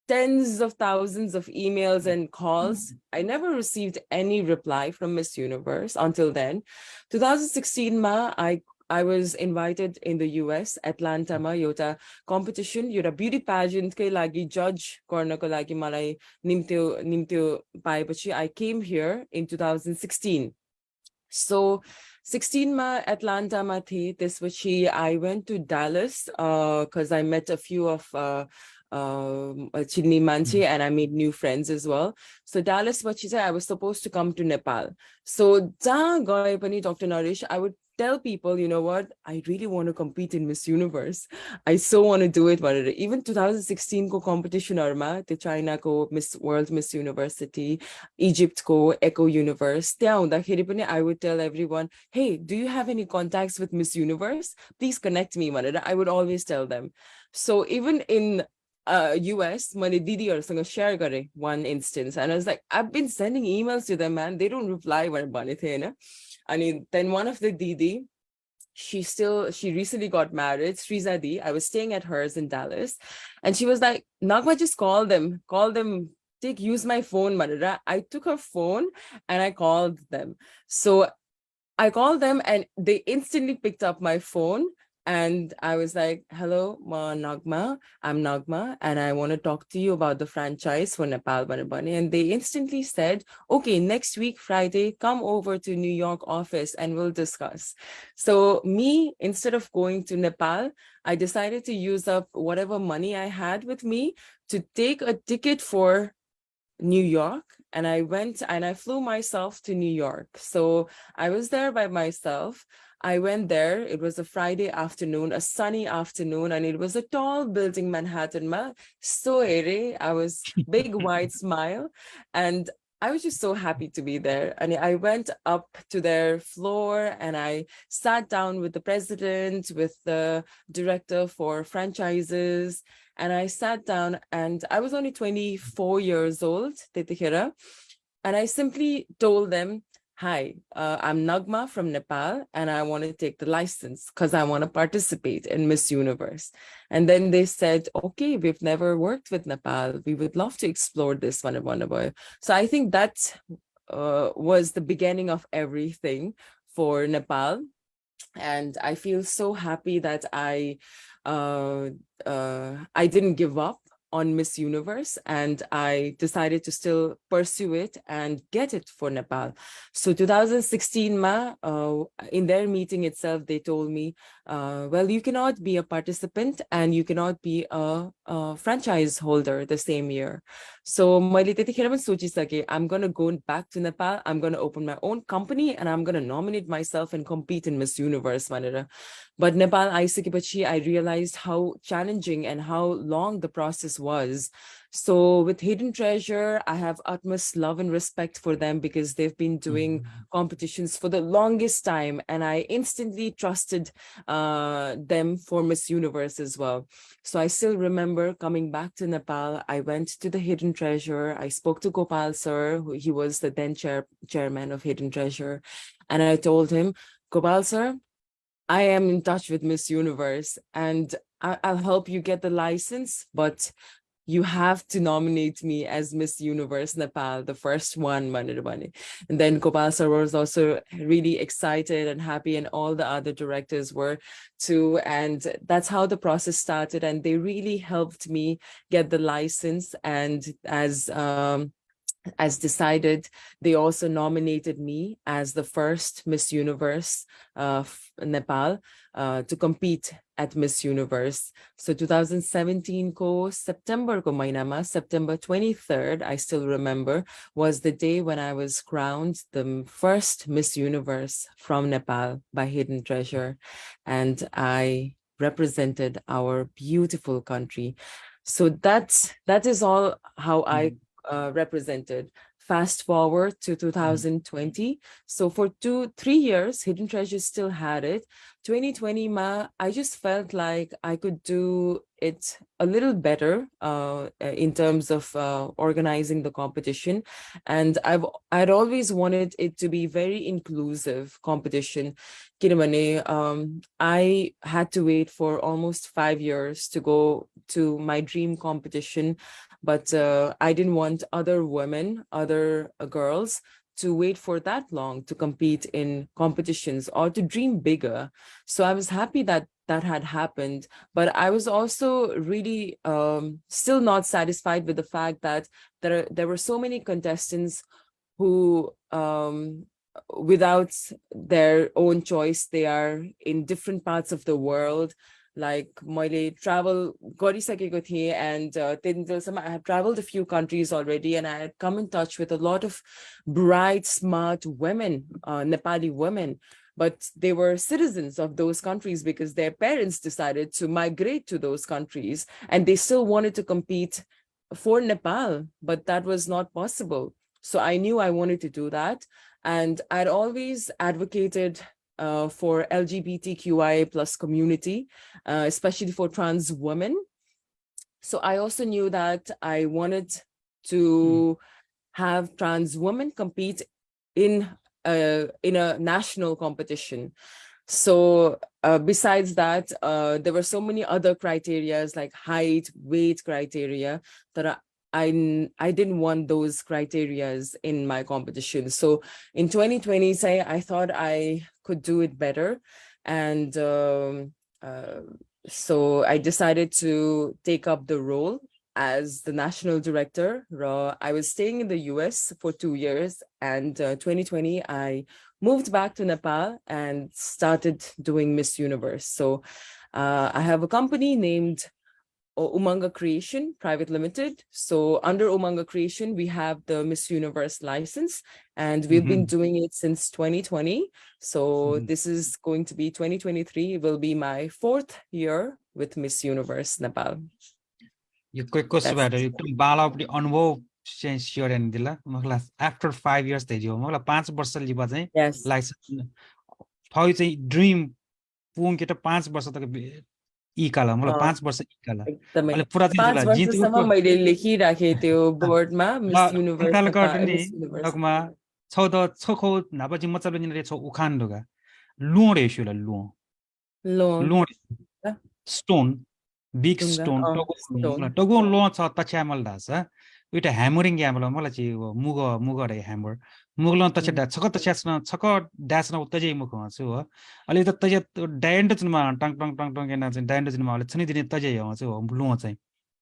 tens of thousands of emails and calls, I never received any reply from Miss Universe until then. 2016 ma, I was invited in the US, Atlanta ma, एउटा competition, एउटा beauty pageant kai लागि judge गर्नको लागि मलाई निम्त्यो पाएपछि I came here in 2016. So 16 ma Atlanta ma thi, त्यसपछि I went to Dallas because I met a few of Chidni Manchi and I made new friends as well. So Dallas पछि चाहिँ I was supposed to come to Nepal. So जहाँ गए पनि Dr. Naresh, I would tell people, you know what, I really want to compete in Miss Universe. I so want to do it. Even 2016 ko competition arma, the China ko Miss World Miss University, Egypt ko Echo Universe. I would tell everyone, hey, do you have any contacts with Miss Universe? Please connect me. I would always tell them. So even in US, मैले दिदीहरुसँग share गरे one instance and I was like, I've been sending emails to them, man, they don't reply भनेको थिए हैन. And then one of the Didi, she recently got married, Sriza Di. I was staying at hers in Dallas. And she was like, Nagma, just call them, use my phone, Madara. I took her phone and I called them. So I called them and they instantly picked up my phone. And I was like, hello, Nagma, I'm Nagma, and I want to talk to you about the franchise for Nepal Banabani. And they instantly said, okay, next week, Friday, come over to New York office and we'll discuss. So me, instead of going to Nepal, I decided to use up whatever money I had with me to take a ticket for New York. And I went and I flew myself to New York. So I was there by myself. I went there. It was a Friday afternoon, a sunny afternoon, and it was a tall building, Manhattan. So airy. I was big wide smile. And I was just so happy to be there. And I went up to their floor and I sat down with the president, with the director for franchises. And I sat down and I was only 24 years old, and I simply told them, hi, I'm Nagma from Nepal and I want to take the license because I want to participate in Miss Universe. And then they said, okay, we've never worked with Nepal. We would love to explore this one. So I think that was the beginning of everything for Nepal. And I feel so happy that I didn't give up on Miss Universe, and I decided to still pursue it and get it for Nepal. So 2016 in their meeting itself, they told me, well, you cannot be a participant and you cannot be a franchise holder the same year. So मैले त्यतिखेर पनि सोचिसके, I'm going to go back to Nepal, I'm going to open my own company, and I'm going to nominate myself and compete in Miss Universe भनेर. But Nepal आइसकेपछि I realized how challenging and how long the process was. So with Hidden Treasure, I have utmost love and respect for them because they've been doing competitions for the longest time, and I instantly trusted them for Miss Universe as well. So I still remember coming back to Nepal. I went to the Hidden Treasure. I spoke to Gopal sir, he was the then chairman of Hidden Treasure, and I told him, Gopal sir, I am in touch with Miss Universe and I'll help you get the license, but you have to nominate me as Miss Universe Nepal, the first one. And then Gopal sir was also really excited and happy, and all the other directors were too. And that's how the process started. And they really helped me get the license. And as decided, they also nominated me as the first Miss Universe Nepal to compete at Miss Universe. So 2017 ko September ko mahinama, September 23rd, I still remember, was the day when I was crowned the first Miss Universe from Nepal by Hidden Treasure. And I represented our beautiful country. So that is all how I represented. Fast forward to 2020. So for 3 years, Hidden Treasure still had it. 2020, I just felt like I could do it a little better in terms of organizing the competition. And I'd always wanted it to be very inclusive competition. I had to wait for almost 5 years to go to my dream competition, but I didn't want other women, other girls to wait for that long to compete in competitions or to dream bigger. So I was happy that that had happened, but I was also really still not satisfied with the fact that there were so many contestants who without their own choice, they are in different parts of the world. Like मैले travel गरिसकेको थिएँ, and I had traveled a few countries already, and I had come in touch with a lot of bright, smart women, Nepali women, but they were citizens of those countries because their parents decided to migrate to those countries, and they still wanted to compete for Nepal, but that was not possible. So I knew I wanted to do that, and I'd always advocated for LGBTQIA plus community, especially for trans women. So I also knew that I wanted to have trans women compete in a national competition. So besides that, there were so many other criterias like height, weight criteria that I didn't want those criterias in my competition. So in 2020, I thought I could do it better. And so I decided to take up the role as the national director. I was staying in the US for 2 years, and 2020, I moved back to Nepal and started doing Miss Universe. So I have a company named Umanga Creation Private Limited. So under Umanga Creation, we have the Miss Universe license, and we've been doing it since 2020. So this is going to be 2023. It will be my 4th year with Miss Universe Nepal. Yo question about एकदम बालापट्टि अनुभव चाहिँ sure end दिला मलाई after 5 years थियो मलाई 5 वर्ष लिबा चाहिँ लाइसेन्स थौ चाहिँ ड्रीम पुङ केटा 5 वर्ष तक इकाला मलाई 5 वर्ष इकाला अहिले पुरा चाहिँ 5 वर्षसम्म मैले लेखिराखे त्यो बोर्डमा मिस युनिभर्स नगमा छौ द छखौ नापछि मतलब नि छ उखान ढोगा लुओ रेशियो लुओ stone big stone togo lo cha tachamal da sa एउटा ह्यामरिङ गेम होला मलाई चाहिँ मुग रे ह्यामर मुगल तछ छक तछ छक ड्यास न तजै मुख छु हो अलि त तज डायन्ड जुनमा टङ टङ टङ टङ केना चाहिँ डायन्ड जुनमा अलि छनि दिने तजै हो चाहिँ हो लु चाहिँ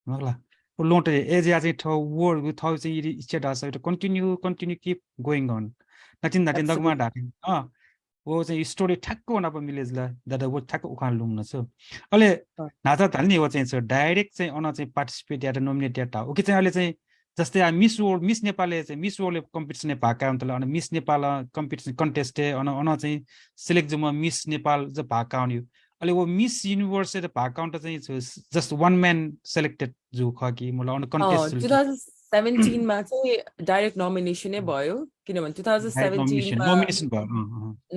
मगला लोट एज या चाहिँ वर्ड विथ हाउ चाहिँ state as continue keep going on नचिन नचिन दगमा ढाके वो चाहिँ स्टोरी ठ्याक्क हुन अब मिलेजला दादा वो ठ्याक्क उखान लुम्न छु अहिले नाचा थाल्ने हो चाहिँ डाइरेक्ट चाहिँ अन चाहिँ पार्टिसिपेट या नोमिनेट या हो कि चाहिँ अहिले चाहिँ जस्तै मिस नेपालले चाहिँ मिस वर्ल्डले कम्पिटिसन भाका हुन्छ अनि मिस नेपाल कम्पिटिसन कन्टेस्टे अन चाहिँ सिलेक्ट जुमा मिस नेपाल चाहिँ भाका आउने अहिले वो मिस युनिभर्स भाका आउँदा चाहिँ जस्ट वान म्यान सेलेक्टेड जो ख कि मलाई अन कन्टेस्ट 2017 मा चाहिँ डाइरेक्ट नोमिनेसनै भयो किनभने 2017 मा नोमिनेसन भयो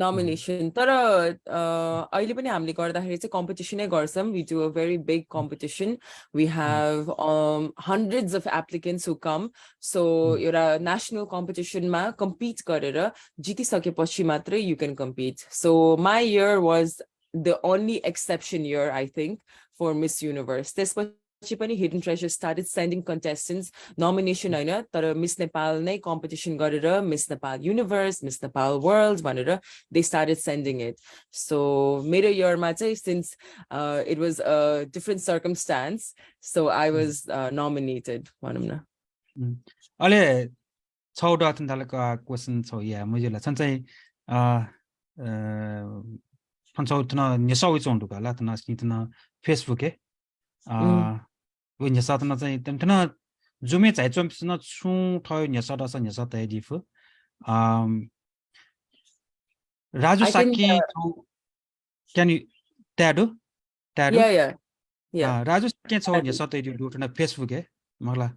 नोमिनेसन तर अहिले पनि हामीले गर्दाखेरि चाहिँ कम्पिटिसनै गर्छौं we do a very big competition we have hundreds of applicants who come so एउटा नेशनल कम्पिटिसनमा कम्पिट गरेर जितिसकेपछि मात्रै you can compete so my year was the only exception year I think for Miss Universe त्यसपछि पनि Hidden Treasure started sending contestants nomination हैन तर Miss Nepal नै competition गरेर Miss Nepal Universe Miss Nepal World भनेर they started sending it so मेरो year मा चाहिँ since it was a different circumstance so I was nominated भनौं न अहिले 6 डट थालेको क्वेशन छ या मुझेला चाहिँ फन्सौतना नेसाउ चोंडु काला तना स्कितना फेसबुके वे नेसातना चाहिँ तन्तना जुमे चाहिँ चोम्सना छु थयो नेसा दस नेसा तय दिफु राजु साकी can you tado yeah Raju साकी छ नेसा तय दिफु तना फेसबुके मला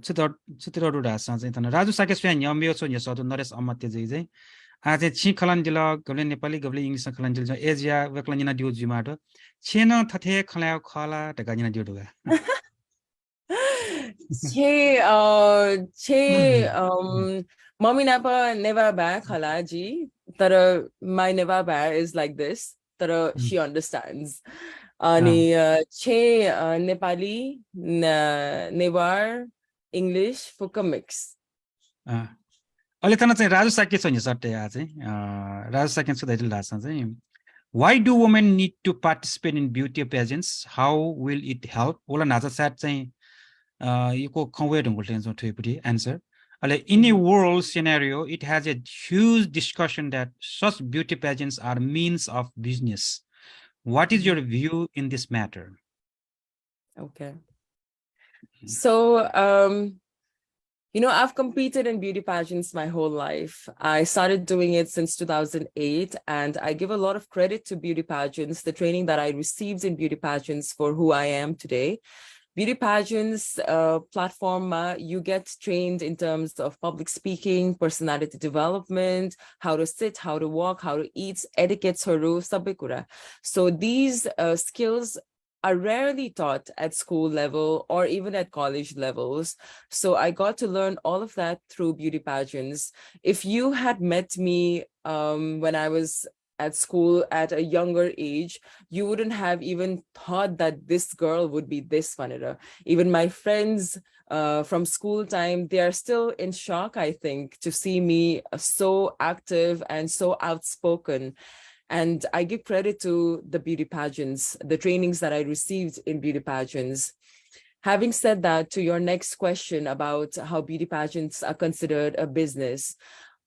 चित्र रासा चाहिँ तना राजु साकी स्वयं न्याम्यो छ नेसा त नरेश अमत्य चाहिँ आज छि खलन जिल्ला गब्ले नेपाली गब्ले इंग्लिश खलन जिल्ला एजिया वेक्लनिना दिउ जिमाटो छेन थथे खलायो खला टगानिना दिउ दुगा छे मम्मी नापा नेभर बा खला जी तर my never ba is like this तर she understands अनि छे नेपाली नेभर इंग्लिश फुक मिक्स अहिले तना चाहिँ राजु साकी छ नि सट्टे आ चाहिँ राजु साकी छ दैल रासा चाहिँ why do women need to participate in beauty pageants how will it help ओला नाचा साट चाहिँ यो खवे ढंगले चाहिँ थेपुटी आन्सर अहिले in a world scenario it has a huge discussion that such beauty pageants are means of business what is your view in this matter okay so you know, I've competed in beauty pageants my whole life. I started doing it since 2008, and I give a lot of credit to beauty pageants, the training that I received in beauty pageants for who I am today. Beauty pageants platform, you get trained in terms of public speaking, personality development, how to sit, how to walk, how to eat, etiquette, sabikura. So these skills are rarely taught at school level or even at college levels. So I got to learn all of that through beauty pageants. If you had met me when I was at school at a younger age, you wouldn't have even thought that this girl would be this vanilla. Even my friends from school time, they are still in shock, I think, to see me so active and so outspoken. And I give credit to the beauty pageants, the trainings that I received in beauty pageants. Having said that, to your next question about how beauty pageants are considered a business,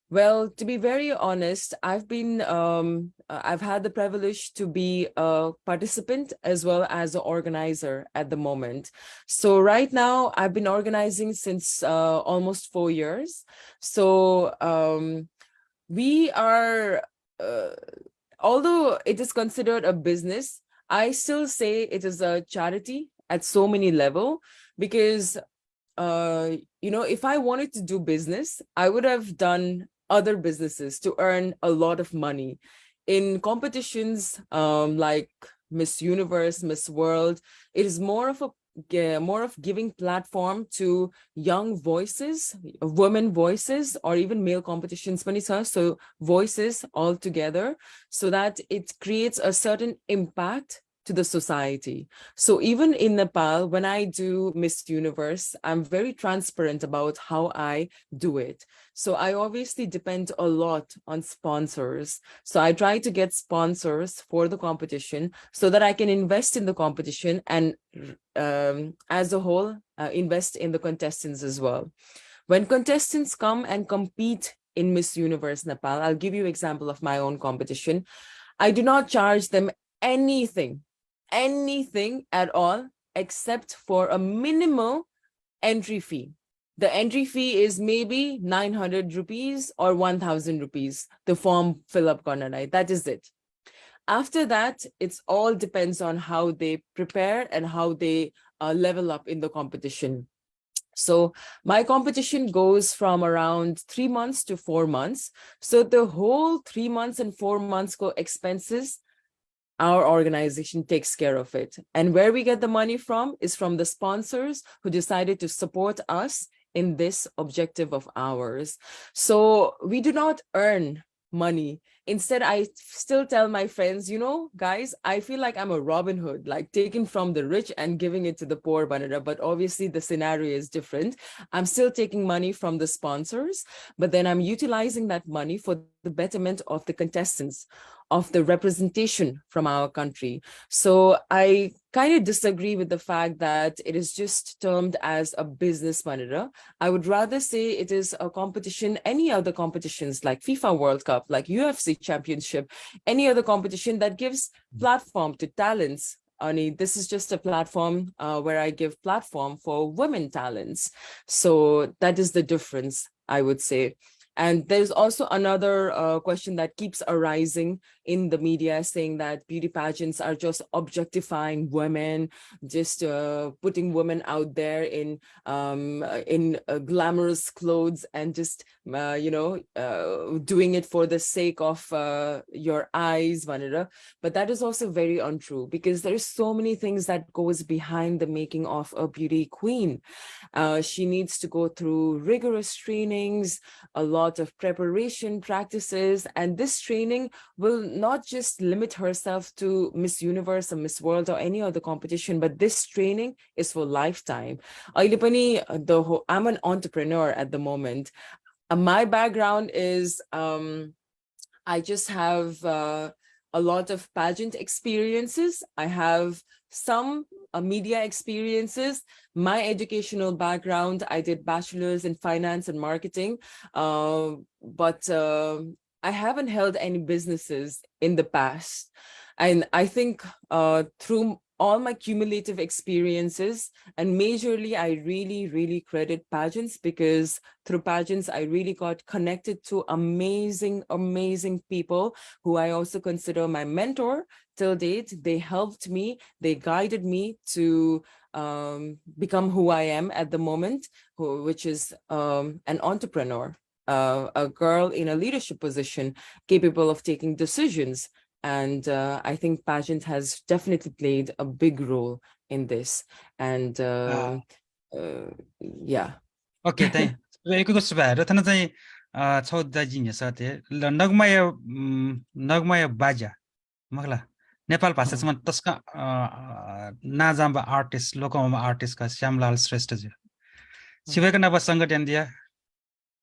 well, to be very honest, I've had the privilege to be a participant as well as an organizer at the moment. So right now, I've been organizing since almost 4 years. So we are... although it is considered a business, I still say it is a charity at so many levels because, you know, if I wanted to do business, I would have done other businesses to earn a lot of money. In competitions like Miss Universe, Miss World, it is more of giving platform to young voices, women voices, or even male competitions, so voices all together, so that it creates a certain impact to the society. So even in Nepal, when I do Miss Universe, I'm very transparent about how I do it. So I obviously depend a lot on sponsors. So I try to get sponsors for the competition so that I can invest in the competition and as a whole, invest in the contestants as well. When contestants come and compete in Miss Universe Nepal, I'll give you an example of my own competition. I do not charge them anything at all, except for a minimal entry fee. The entry fee is maybe 900 rupees or 1000 rupees. The form fill up corner, that is it. After that, it's all depends on how they prepare and how they level up in the competition. So my competition goes from around 3 months to 4 months. So the whole 3 months and 4 months go expenses, our organization takes care of it. And where we get the money from is from the sponsors who decided to support us in this objective of ours. So we do not earn money. Instead, I still tell my friends, guys, I feel like I'm a Robin Hood, like taking from the rich and giving it to the poor, Banana. But obviously the scenario is different. I'm still taking money from the sponsors, but then I'm utilizing that money for the betterment of the contestants, of the representation from our country. So I kind of disagree with the fact that it is just termed as a business, Manira. I would rather say it is a competition, any other competitions like FIFA World Cup, like UFC Championship, any other competition that gives platform to talents. Ani, this is just a platform where I give platform for women talents. So that is the difference, I would say. And there's also another question that keeps arising in the media, saying that beauty pageants are just objectifying women, just putting women out there in glamorous clothes and just doing it for the sake of your eyes, Vanira. But that is also very untrue, because there's so many things that goes behind the making of a beauty queen. She needs to go through rigorous trainings, a lot of preparation practices, and this training will not just limit herself to Miss Universe or Miss World or any other competition, but this training is for lifetime. I'm an entrepreneur at the moment. My background is I just have a lot of pageant experiences. I have some media experiences. My educational background, I did bachelor's in finance and marketing, but I haven't held any businesses in the past. And I think through all my cumulative experiences, and majorly, I really credit pageants, because through pageants, I really got connected to amazing people who I also consider my mentor till date. They helped me, they guided me to become who I am at the moment, which is an entrepreneur, a girl in a leadership position, capable of taking decisions. And I think pageant has definitely played a big role in this. And yeah. Okay, thank you. Eko ko suba ra thana चाहिँ छौदा जिङ साथे नगमाया बाजा मगला नेपाल भाषामा तस्का नाजाम्बा artist लोकमा artist का श्यामलाल श्रेष्ठ जी शिवका नापा संगठन दिया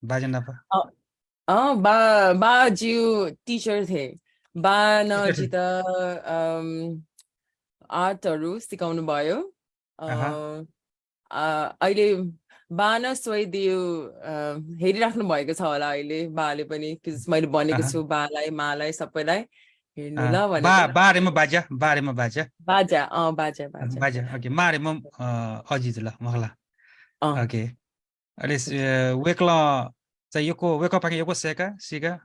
बाजा नापा बा जिउ टिचर थे बा नजित आर्टहरू सिकाउनु भयो अहिले बा न सोइदियो हेरिराख्नु भएको छ होला अहिले बाले पनि, मैले भनेको छु बालाई मालाई सबैलाई हेर्नु ल भनेर। बारेमा बाजा बारेमा बाजा बाजा बाजा बाजा बाजा ओके मारेमा अजिज ल मगला ओके अले वेकला चाहिँ योको वेक पाके योको सेका सिका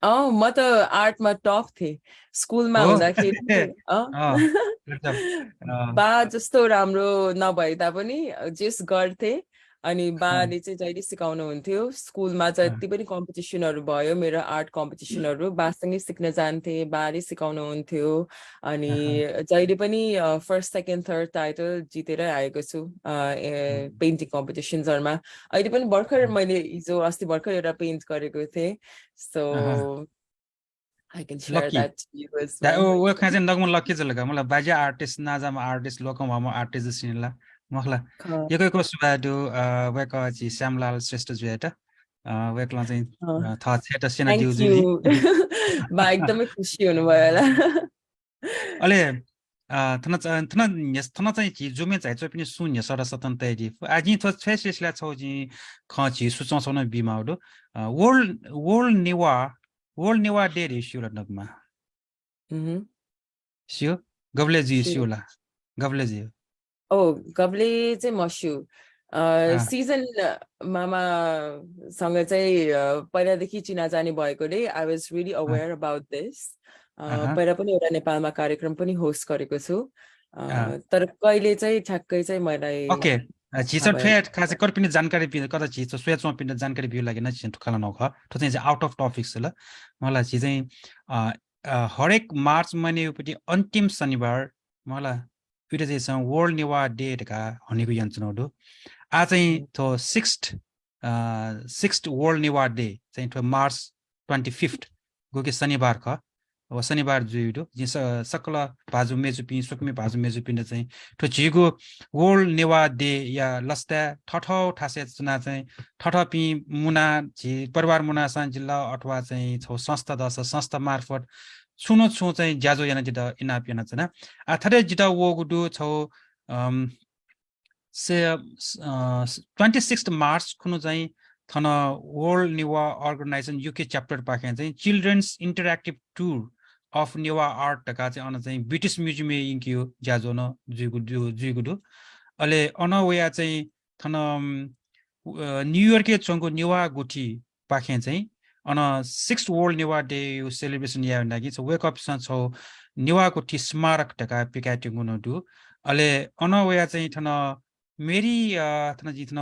म त आर्टमा टप थिएँ स्कुलमा हुँदाखेरि। बा जस्तो राम्रो नभए तापनि जेस गर्थे। अनि बाले चाहिँ जहिले सिकाउनुहुन्थ्यो। स्कुलमा जति पनि कम्पिटिसनहरू भयो, मेरो आर्ट कम्पिटिसनहरू बासँगै सिक्न जान्थे, बाले सिकाउनुहुन्थ्यो। अनि जहिले पनि फर्स्ट सेकेन्ड थर्ड टाइटल जितेरै आएको छु पेन्टिङ कम्पिटिसन्सहरूमा। अहिले पनि भर्खर मैले हिजो अस्ति भर्खर एउटा पेन्ट गरेको थिएँ। सो I can share lucky that to you as दा well. ओ खाजे नगम लकी जलगा मला बाजा आर्टिस्ट नाजाम आर्टिस्ट लोकम हम आर्टिस्ट सिनला मखला Ka- यको को सुबादु वेक जी श्यामलाल श्रेष्ठ जुएटा वेकला चाहिँ uh, था छेटा सेना Thank दिउजुली you. बा एकदमै खुसी हुनुभयो होला अले थना थना यस थना चाहिँ जी जुमे चाहिँ चाहिँ पनि शून्य सरसतन तैदि आजि थ छेसला छौ जी खची सुचौ छौ न बिमाउडो वर्ल्ड नेवा डे रेशियो ल नगमा Mhm. सियो गबले जी Sure. सियोला गबले जी गब्ले चाहिँ मस्यु सिजन मामासँग चाहिँ पहिलादेखि चिनाजानी भएकोले I was really aware about this पहिला पनि एउटा नेपालमा कार्यक्रम पनि होस्ट गरेको छु तर कहिले चाहिँ ठ्याक्कै चाहिँ मलाई ओके चिसो ट्रेड खासे कर पिने जानकारी पिने कता चिसो स्वेचमा पिने जानकारी बिउ लागि न चिसो खाला नख त्यो चाहिँ आउट अफ टपिक्स ल मलाई चाहिँ हरेक मार्च महिनापछि अन्तिम शनिबार मलाई पिटे चाहिँ वर्ल्ड नेवा डे का हनेको यन्चनोडो आ चाहिँ थो सिक्स्थ वर्ल्ड नेवा डे चाहिँ थो मार्च 25 गो शनिबार ख अब शनिबार जुइडो जिस सकल भाजु मेजुपि सुकमी भाजु मेजुपि न चाहिँ थो जिगो वर्ल्ड नेवा डे या लस्ता ठठौ ठासे चुना चाहिँ ठठपि मुना झि परिवार मुना सान जिल्ला अथवा चाहिँ छौ संस्था दस संस्था मार्फत सुनो छु चाहिँ ज्याजो याना जिदा इनाप याना चना अथरे जिदा वो गुडु छौ से 26 मार्च खुनु चाहिँ थन वर्ल्ड नेवा अर्गनाइजेसन युके च्याप्टर पाखे चाहिँ चिल्ड्रन्स इन्टरेक्टिभ टुर अफ नेवा आर्ट का चाहिँ अन चाहिँ ब्रिटिश म्युजियम इन्क्यो ज्याजो न जुइगुडु अले अनवया चाहिँ थन न्युयोर्क चंगो नेवा गुठी पाखे चाहिँ अन 6th वर्ल्ड नेवा डे सेलिब्रेसन या लागि छ वेक अप छ नेवा गुठी स्मारक टका पिकाटिङ गुनु अले अनवया चाहिँ थन मेरी थन जी थन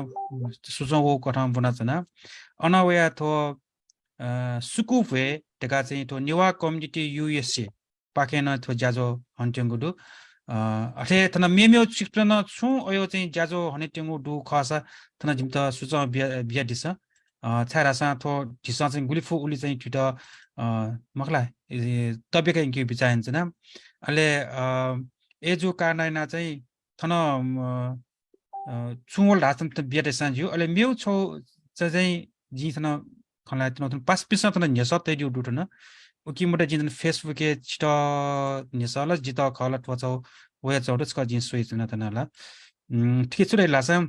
सुजो वो कथम बुना छना अनवया थो सुकुफे टका चाहिँ थो नेवा कम्युनिटी युएसए पाकेन थो ज्याजो हन्टेंगुडु अथे थन मेमेउ चिक्टन छु अयो चाहिँ ज्याजो हनेटेंगुडु खसा थन जिम त सुजो बिया दिस छारासा थो दिसा चाहिँ गुलिफु उली चाहिँ ठिट मखला तबेका इन्क्यु बिचाइन छना अले एजु कारनाइना चाहिँ थन चुवल रातन त बिया देसान्जु अले मेउ छौ चाहिँ जी थन खला थन पास पिसा थन न्यस तै दिउ दुटन उकि मोटे जिन फेसबुक ए छिट न्यसला जित खला ठोचौ वे चौडस का जिन सोइ छन तनला ठीक छ लासा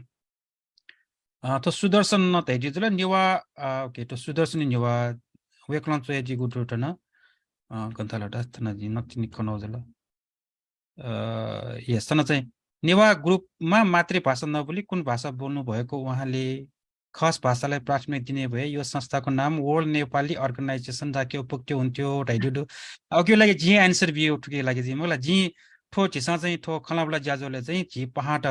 तो सुदर्शन न तै जिला नेवा ओके तो सुदर्शन नेवा वेकलन चोय जि गुटुटन गन्थलाटा थन जिन नतिनि खनौजला यस थन चाहिँ नेवा ग्रुपमा मातृभाषा नबोली कुन भाषा बोल्नु भएको उहाँले खास भाषालाई प्राथमिकता दिने भए यो संस्थाको नाम वर्ल्ड नेपाली अर्गनाइजेसन राख्यो पुग्यो हुन्थ्यो ढाइदियो अब के लागि जी आन्सर बियो ठुके लागि जी मलाई जी ठो छिसा चाहिँ ठो खलाबला ज्याजोले चाहिँ झि पहाड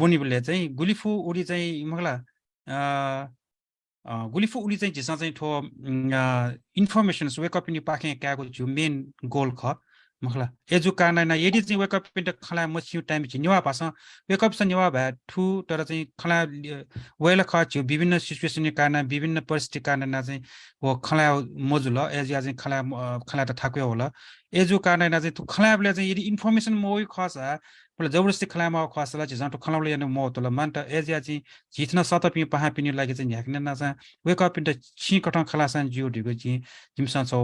बोनीबले चाहिँ गुलिफु उडी चाहिँ मलाई गुलिफु उली चाहिँ झिसा चाहिँ ठो इन्फर्मेसन वेकअप नि पाखे क्याको छु मेन गोल ख मखला एजु कारनाइना यदि चाहिँ वेकअप पिन्ट खला मसिउ टाइम छि नेवा भाषा वेकअप छ नेवा भए ठु तर चाहिँ खला वेला ख छु विभिन्न सिचुएसन कारण विभिन्न परिस्थिति कारण चाहिँ वो खला मजुल एज या चाहिँ खला त थाक्यो होला एजु कारनाइना चाहिँ खलाबले चाहिँ यदि इन्फर्मेसन मोइ खसा बोले जबरदस्ती खलामा खसला चाहिँ जाटो खलाउले याने मो तल मान्ट एज या चाहिँ झिच्न सतपि पहा पिनि लागि चाहिँ ह्याक्ने नसा वेकअप पिन्ट छि कटं खलासान जिउ दिगो जि जिमसा छौ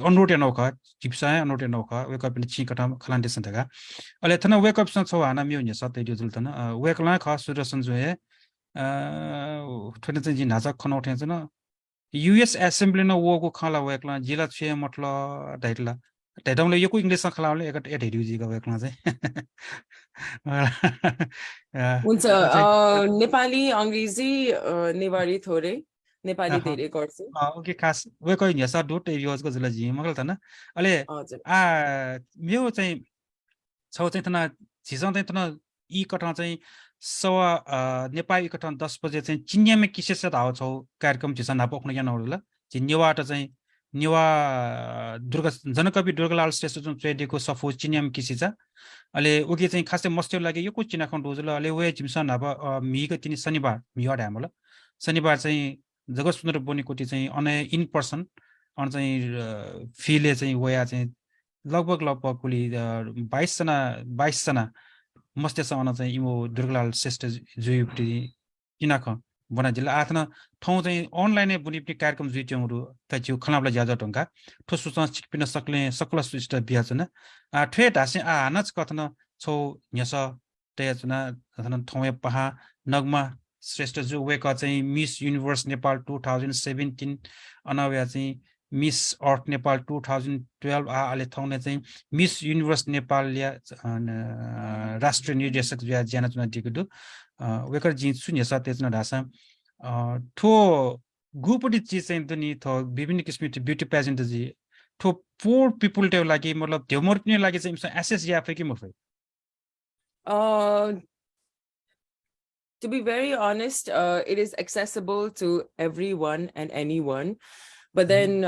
अनरोटे नौख चिप्सा अनरोटे नौख वेकअप पिन्ट छि कटं खलान्देसन थगा अले थन वेकअप सन छौ हाना मिउ नि सतै दिउ जुल्तन वेकला ख सुदर्शन जो हे ठने चाहिँ जि नाचा खनौठे छ युएस एसेम्ब्ली न वोको खला वेकला जिला छे मतला डाइटला डाइटमले यो को इंग्लिश खलाले एक एट हेडिउजी को वेकला चाहिँ हुन्छ नेपाली अंग्रेजी नेवारी थोरै नेपाली धेरै गर्छु ओके खास वेको यसा डोट युज को जला जी मगल तना अले हजुर मेरो चाहिँ छौ चाहिँ तना झिजौ चाहिँ तना ई कटा चाहिँ सवा नेपाली कटा 10 बजे चाहिँ चिन्यामे किसेस धाव छौ कार्यक्रम झिसा नापक्न यान होला चिन्यवाट चाहिँ नेवा दुर्गा जनकवि दुर्गालाल श्रेष्ठ जुन ट्रेडेको सफो चिन्याम किसिचा अले उके चाहिँ खासै मस्त्यो लागि यो को चिना खण्ड होजल अले वे जिमसन अब मिको तिनी शनिबार मिहड हामीलाई शनिबार चाहिँ जगत सुन्दर बोनीकोटी चाहिँ अन इन पर्सन अन चाहिँ फीले चाहिँ वया चाहिँ लगभग कुली 22 जना मस्तेसँग चाहिँ इमो दुर्गालाल श्रेष्ठ जुइपटी किनख बना जिल्ला आथन ठाउँ चाहिँ अनलाइन बुनिपनि कार्यक्रम जुइट्यौँहरू तजिउ खलाबला ज्यादा टंका ठोसु चाहिँ चिकपिन सकल सुष्ट बियाचना ठे ढासे हानच कथन छौ न्यस तयचना कथन ठाउँ पहा नगमा श्रेष्ठ जु वेक चाहिँ मिस युनिभर्स नेपाल 2017 अनव्या चाहिँ मिस अर्थ नेपाल 2012 आले ठाउँले चाहिँ मिस युनिभर्स नेपाल या राष्ट्रिय निर्देशक ज्याना चुना दिगु वेकर जिन्सु न्यसा तेजना ढासा ठो गुपटी चीज चाहिँ नि थो विभिन्न किसिमको ब्युटी पेजेन्ट जी ठो पोर पिपल टे लागि मतलब देउमर पनि लागि चाहिँ एसेस या फेकि मफै To be very honest, it is accessible to everyone and anyone. But then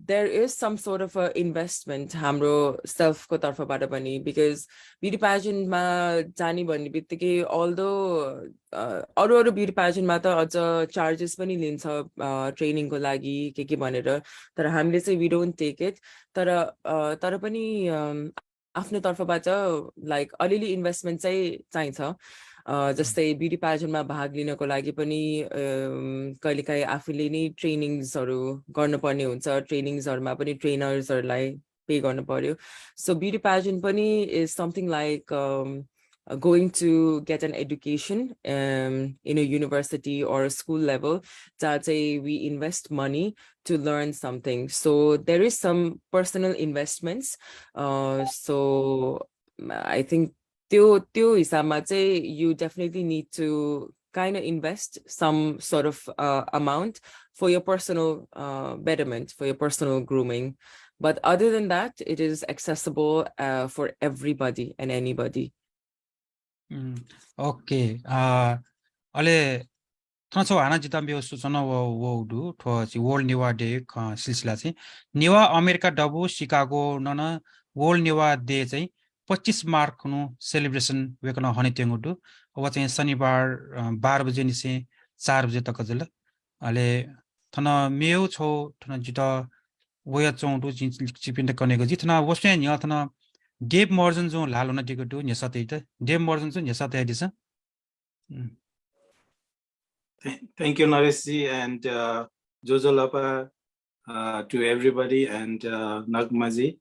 there is some sort of a investment hamro self ko tarfabata bani because beauty pageant ma jani bani bittike although aru beauty pageant ma ta aja charges pani lincha training ko lagi ke bhanera tara hamle chai we don't take it tara tara pani आफ्नो तर्फबाट like alili investment चाहिँ चाहिन्छ जस्तै beauty प्याजेन्टमा भाग लिनको लागि पनि कहिलेकाहीँ आफूले नै ट्रेनिङ्सहरू गर्नुपर्ने हुन्छ ट्रेनिङ्सहरूमा पनि ट्रेनर्सहरूलाई पे गर्नु पर्यो सो ब्युटी प्याजेन्ट पनि is something like going to get an education in a university or a school level that we invest money to learn something so there is some personal investments so I think त्यो हिसाबमा चाहिँ you definitely need to kind of invest some sort of amount for your personal betterment for your personal grooming but other than that it is accessible for everybody and anybody okay अले थनसो हाना जिता बियो सूचना वो दु थो छि world निवा day सिलसिला चाहिँ निवा अमेरिका डबु शिकागो नन वर्ल्ड निवा डे चाहिँ 25 मार्च हुनु सेलिब्रेसन वेकन हने तेंगुडु अब चाहिँ शनिबार 12 बजे निसे 4 बजे तक जल अले थन मेउ छौ थन जिता वया चौडु चिपिन कनेको जितना वस्ने न्या थन डेभ मर्जन जो लालो न टिकट न्या सतै त डेभ मर्जन जो न्या सतै this Thank you, Naresh, and Jojo Lapa, to everybody, and Nagmaji.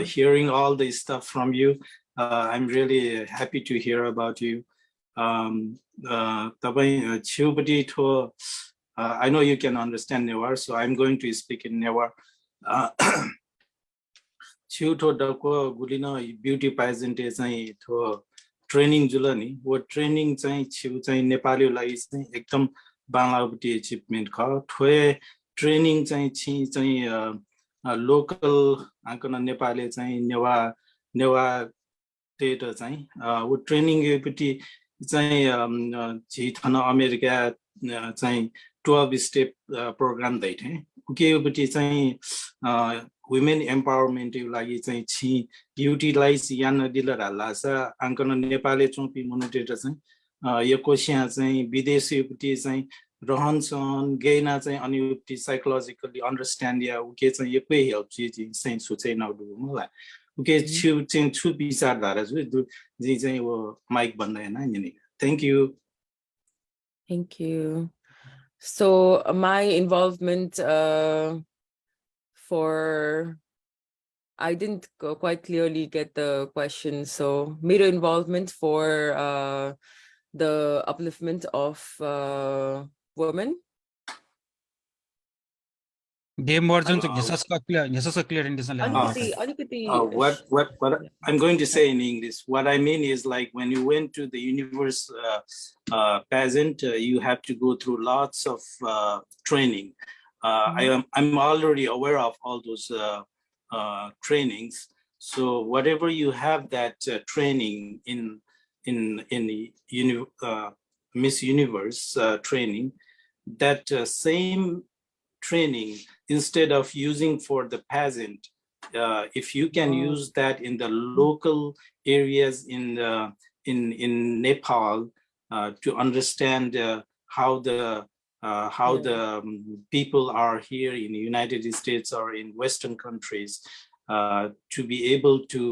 Hearing all this stuff from you, I'm really happy to hear about you. I know you can understand Newar, so I'm going to speak in Newar. Beauty pageant is training जुल नि वो training चाहिँ छिउ चाहिँ नेपाली लागि चाहिँ एकदम बांग्लापट्टि achievement ख ठोए training चाहिँ छि चाहिँ लोकल आकन नेपाली चाहिँ नेवा टेट चाहिँ वो ट्रेनिङ एपट्टि चाहिँ छि थन अमेरिका चाहिँ 12 स्टेप प्रोग्राम दैथे के एपट्टि चाहिँ women empowerment लागि चाहिँ छि युटिलाइज यान डिलर हल्लास आंकन नेपाली चोपी मोनेटेट चाहिँ यो कोशिया चाहिँ विदेशीपट्टि चाहिँ रहनसन गेना चाहिँ अनि साइकोलोजिकली अन्डरस्ट्यान्ड या के चाहिँ एकै हेल्प चाहिँ सोचे नडु मलाई उके छु चाहिँ छु विचारधारा जी चाहिँ वो माइक भन्दैन नि thank you so my involvement for I didn't quite clearly get the question so मेरो involvement for the upliftment of women डेभ मर्जन चाहिँ न्यासस क्लियर इन्डिसन what I'm going to say in English what I mean is like when you went to the universe pageant you have to go through lots of training I'm already aware of all those trainings so whatever you have that training in Miss Universe training that same training instead of using for the pageant if you can use that in the local areas in Nepal to understand how the how the people are here in the United States or in Western countries, to be able to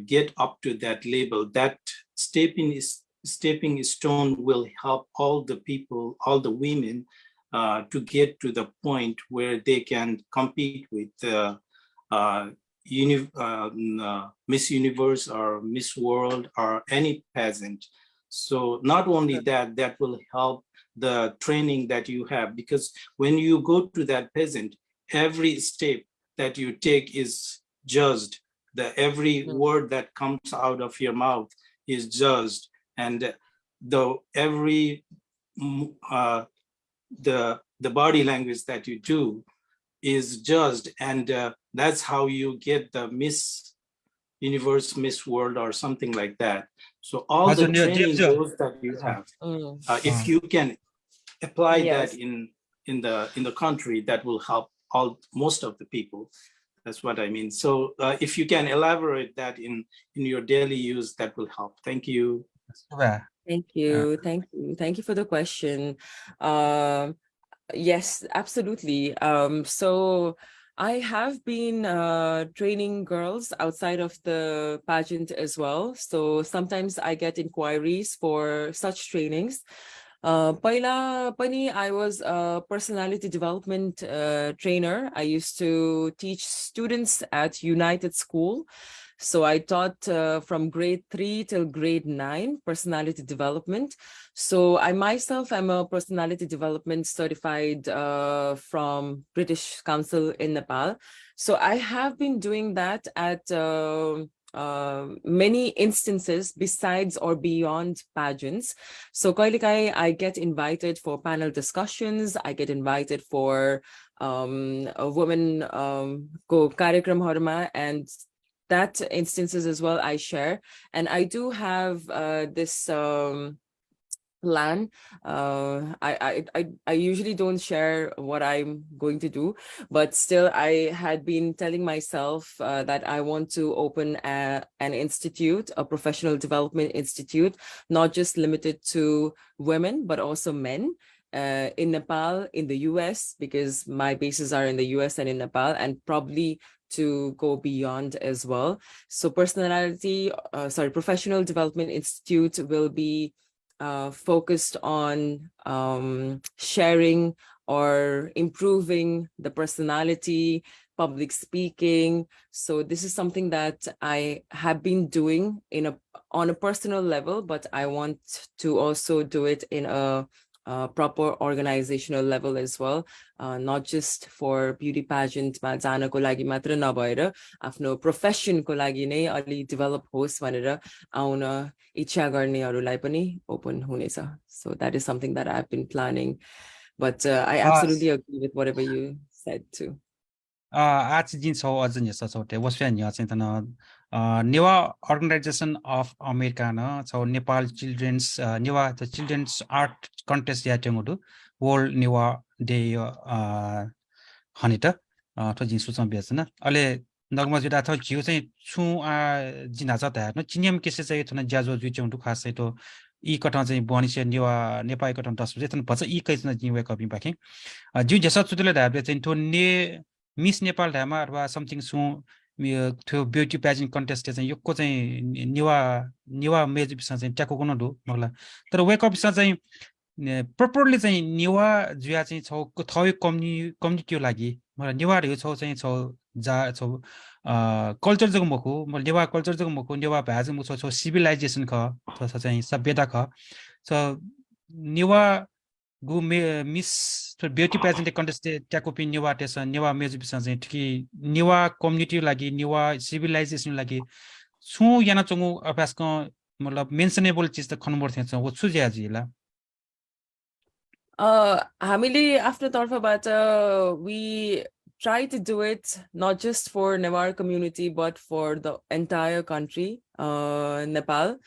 get up to that level. That stepping stone will help all the people, all the women, to get to the point where they can compete with Miss Universe or Miss World or any pageant. So not only that, that will help the training that you have, because when you go to that pageant, every step that you take is judged. Every word that comes out of your mouth is judged, and the body language that you do is judged, and that's how you get the Miss Universe, Miss World, or something like that. So all the training goals that you have, if you can apply that in the country, that will help most of the people. That's what I mean. So if you can elaborate that in your daily use, that will help. Thank you. Thank you. Thank you for the question. Yes, absolutely. So I have been training girls outside of the pageant as well. So sometimes I get inquiries for such trainings. Paila pani, I was a personality development trainer. I used to teach students at United School. So I taught from grade 3 till grade 9 personality development. So I myself am a personality development certified from British Council in Nepal. So I have been doing that at many instances besides or beyond pageants. So I get invited for panel discussions. I get invited for a woman ko कार्यक्रम harma, and that instances as well I share. And I do have this plan. I usually don't share what I'm going to do, but still I had been telling myself that I want to open an institute, a professional development institute, not just limited to women, but also men. In Nepal, in the US, because my bases are in the US and in Nepal, and probably to go beyond as well. So Professional Development Institute will be focused on sharing or improving the personality, public speaking. So this is something that I have been doing on a personal level, but I want to also do it in a proper organizational level as well, not just for beauty pageant ma जानको लागि मात्र नभएर आफ्नो profession को लागि नै अलि develop होस् भनेर आउन इच्छा गर्नेहरूलाई पनि open हुनेछ. So that is something that I've been planning, but I absolutely agree with whatever you said too. आज छौ अझ नि सचोटे वस्या नि चाहिँ तन नेवा अर्गनाइजेसन अफ अमेरिका न छौ नेपाल चिल्ड्रेन्स नेवा द चिल्ड्रेन्स आर्ट कन्टेस्ट या टेंगुदु वर्ल्ड नेवा डे हनिट त जिन सुचम बेसन अले नगमा जुदा थ जिउ चाहिँ छु जिना छ त न चिनियम केसे चाहिँ थन ज्याजो जु चंदु खासै त ई कटा चाहिँ बनिसे नेवा नेपाली कटा 10 बजे थन भछ ई कैसन जिवे कपि बाखे जिउ जसा चुतले दाबले चाहिँ तो ने मिस नेपाल धामा अथवा समथिङ सु त्यो ब्युटी पेजेन्ट कन्टेस्ट चाहिँ योको चाहिँ निवा मेज बिसा चाहिँ ट्याको कुन दु मगला तर वेक अप बिसा चाहिँ प्रपरली चाहिँ निवा जुया चाहिँ छौ थय कम्युनिटी लागि मलाई निवा रह्यो छौ चाहिँ छौ जा छौ कल्चर जको मखु म निवा कल्चर जको मखु निवा भाज मु छौ सिभिलाइजेसन ख छ चाहिँ सभ्यता ख छ निवा गु मिस ब्युटी पेजेन्ट कन्टेस्ट ट्याको पिन निवा टेस निवा मेज बिसा चाहिँ कि निवा कम्युनिटी लागि निवा सिभिलाइजेसन लागि छु याना चंगु अभ्यास क मतलब मेन्सनेबल चीज त खनमोर छ वो छु ज्याजिला हामीले आफ्नो तर्फबाट we try to do it not just for Newar community but for the entire country, Nepal.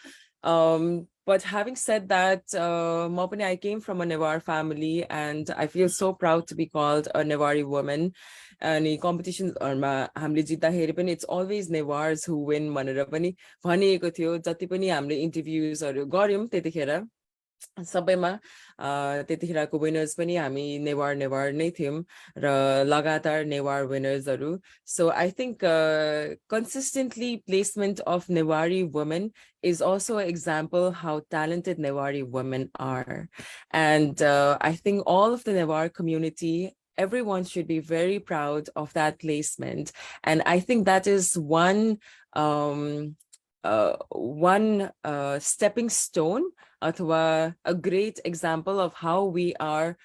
But having said that, Mopani, I came from a Newar family and I feel so proud to be called a Newari woman. And in competitions, it's always Newars who win. Interviews सबैमा त्यतिखेरको winners पनि हामी नेवार नै थियौं र लगातार Newar winnersहरू. So I think consistently placement of Newari women is also an example how talented Newari women are. And I think all of the Newar community, everyone should be very proud of that placement. And I think that is one stepping stone, अथवा a great example of how we are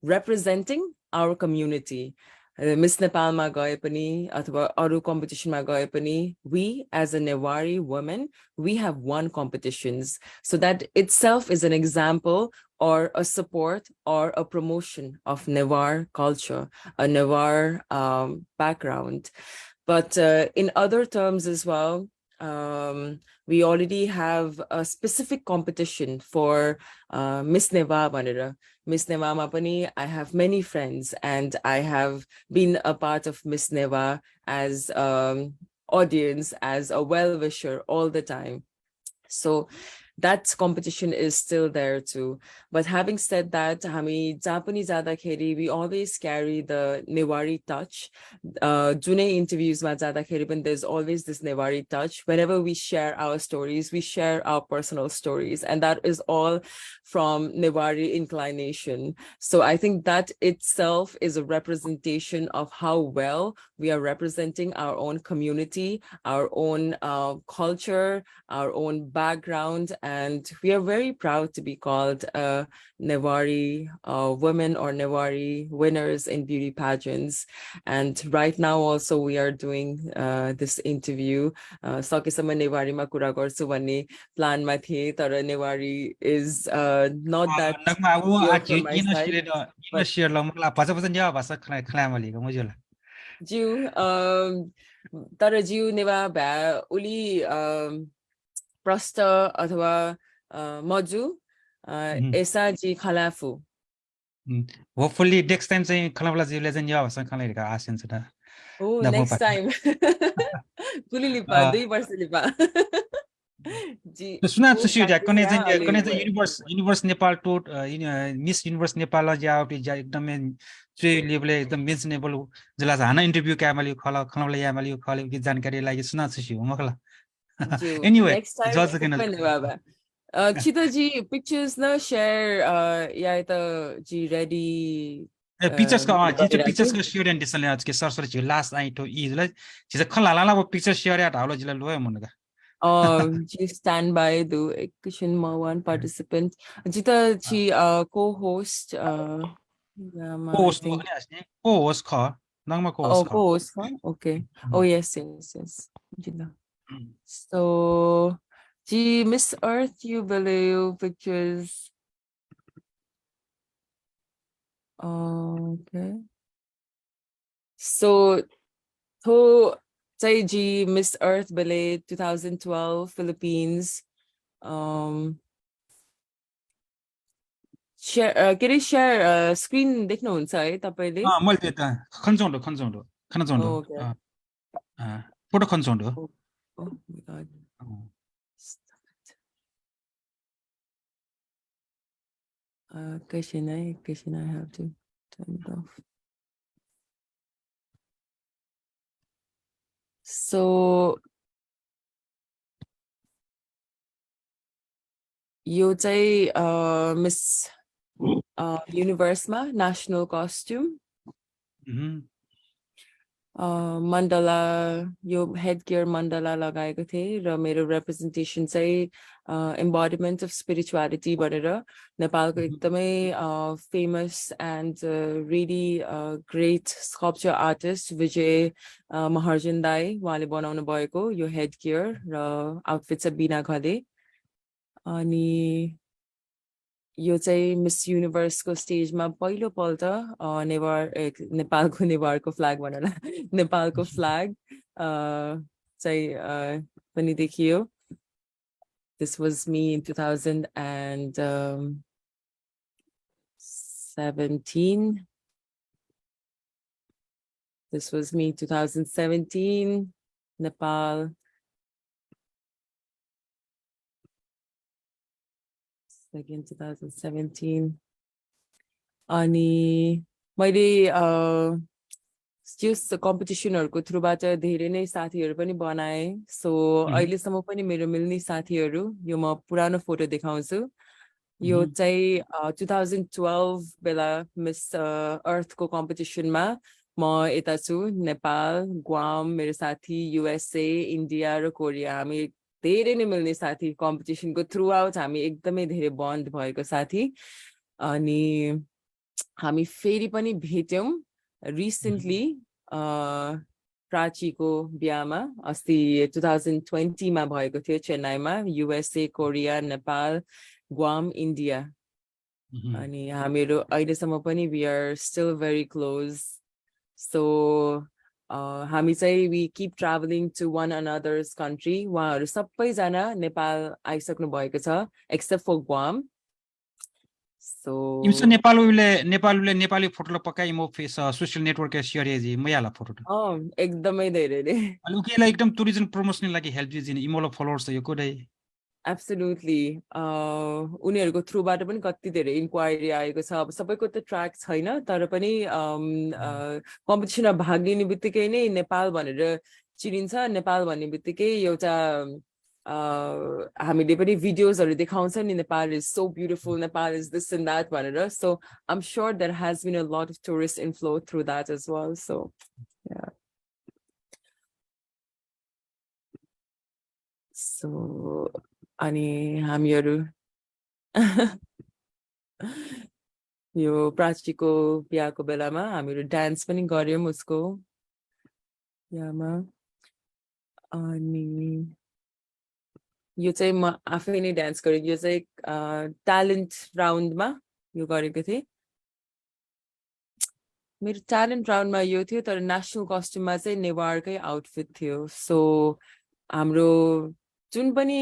representing our community. Miss Nepal ma gaye pani athwa aru competition ma gaye pani, we as a Newari woman, we have won competitions. So that itself is an example or a support or a promotion of Newar culture, a Newar background. But in other terms as well, we already have a specific competition for Miss Neva Banera. Miss Neva Mapani, I have many friends and I have been a part of Miss Neva as audience, as a well-wisher all the time. So that competition is still there too. But having said that, हामी जहाँ पनि जाँदाखेरि we always carry the Newari touch. जुनै interviews मा जाँदाखेरि पनि there's always this Newari touch. Whenever we share our stories, we share our personal stories, and that is all from Newari inclination. So I think that itself is a representation of how well we are representing our own community, our own culture, our own background, and we are very proud to be called Newari women or Newari winners in beauty pageants. And right now also we are doing this interview. Sakesama Newari ma kura garchu भन्ने plan मा थिए, तर Newari is not that Nagma, clear from my side. share lang mala pacha nya basa khlama ko mujula. Jiu तर जिउ नेवा भ्या उली प्रष्ट अथवा मजु ऐसा जी खलाफु. Hopefully next time चाहिँ खलामला जिउले चाहिँ या भसा खलाइ का आशन छ. Oh, next time. कुली लिपा 2 वर्ष लिपा. जी सुना सुसियो जा कने चाहिँ युनिभर्स नेपाल टोट मिस युनिभर्स नेपाल जा एकदमै चाहिँ लेभल एकदम मेन्सनेबल जला हाना इन्टरभ्यु क्यामली खलामला यामली खले की जानकारी लागि सुना सुसियो मखला. Anyway, next time Chita ji pictures na share या त जी ready पिक्चर्स का पिक्चर्स का शेयर एन्ड डिसले आज के सरसर छि लास्ट आइटो इजले छि खलाला पिक्चर शेयर या हालो जिला लोय मुनगा. जी stand by do एकछिन म one participant जिता जी co-host co-host ख नङमा co-host ख. co-host okay. Oh yes. Jina. So G Miss Earth you believe pictures. Okay. So to say G Miss Earth Ballet 2012 Philippines. Share can you share screen देख्नुहुन्छ है तपाईले? मैले त खन्जौँडो okay. Photo खन्जौँडो. Oh my god. Stop it. Question I have to turn it off. So यो चाहिँ Miss Universe मा national costume. Mandala यो headgear mandala लगाएको थिए र मेरो representation चाहिँ embodiment of spirituality भनेर नेपालको एकदमै famous and really great sculpture artist Vijay Maharjan दाई उहाँले बनाउनु भएको यो headgear र outfit चाहिँ बिना घले. अनि यो चाहिँ मिस युनिभर्स को स्टेज मा पहिलो पल्ट नेपालको नेवारको फ्ल्याग भनेर नेपालको फ्ल्याग चाहिँ पनि देखियो. This was me in 2017. This was me 2017 Nepal. Again 2017 अनि मैले just कम्पिटिसनहरुको थ्रुबाट धेरै नै साथीहरु पनि बनाए सो अहिलेसम्म पनि मेरो मिल्ने साथीहरु यो म पुरानो फोटो देखाउँछु यो चाहिँ 2012 बेला मिस अर्थ को कम्पिटिसनमा म यता छु नेपाल ग्वाम मेरो साथी युएसए इन्डिया र कोरिया हामी धेरै नै मिल्ने साथी कम्पिटिसनको थ्रु आउट हामी एकदमै धेरै बन्ड भएको साथी अनि हामी फेरि पनि भेट्यौं रिसेन्टली प्राचीको बिहामा अस्ति 2020 मा भएको थियो चेन्नईमा युएसए कोरिया नेपाल ग्वाम इन्डिया अनि हामीहरु अहिलेसम्म पनि we are still very close so हामी चाहिँ we keep traveling to one another's country उहाँहरु सबैजना नेपाल आइसक्नु भएको छ except for Guam so इमसे नेपाली फोटो पकाइ म फेस सोशल नेटवर्क शेयर एजी मयाला फोटो एकदमै धेरै नै अनि उकेलाई एकदम टुरिज्म प्रमोसन लागि हेल्प दिजिन इमोलो फलोवर्स यो कोडै एब्सोल्युटली उनीहरुको थ्रुबाट पनि कति धेरै इन्क्वायरी आएको छ अब सबैको त ट्र्याक छैन तर पनि कम्पिटिसनमा भाग लिने बित्तिकै नै नेपाल भनेर चिनिन्छ नेपाल भन्ने बित्तिकै एउटा हामीले पनि भिडियोजहरु देखाउँछ नि Nepal is so beautiful Nepal is this and that भनेर so I am sure there has been a lot of tourist inflow through that as well so yeah so अनि हामीहरु यो प्राचीको बिहाको बेलामा हामीहरु डान्स पनि गर्यौं उसको बिहामा अनि यो चाहिँ म आफै नै डान्स गरेको यो चाहिँ ट्यालेन्ट राउन्डमा यो गरेको थिए मेरो ट्यालेन्ट राउन्डमा यो थियो तर नेशनल कस्ट्युममा चाहिँ नेवारकै आउटफिट थियो सो हाम्रो जुन पनि